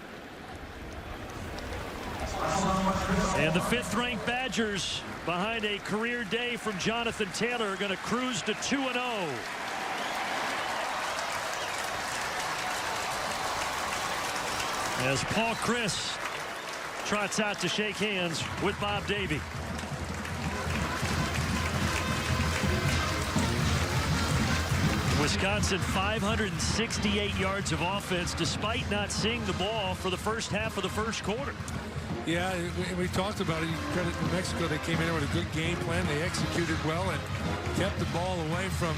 And the 5th-ranked Badgers, behind a career day from Jonathan Taylor, are going to cruise to 2-0. As Paul Chryst trots out to shake hands with Bob Davie. Wisconsin 568 yards of offense despite not seeing the ball for the first half of the first quarter. Yeah, we talked about it. You credit New Mexico. They came in with a good game plan. They executed well and kept the ball away from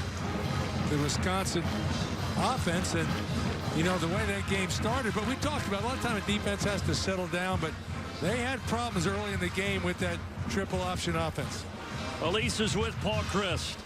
the Wisconsin offense. And, you know, the way that game started, but we talked about a lot of time the defense has to settle down, but they had problems early in the game with that triple option offense. Elise is with Paul Chryst.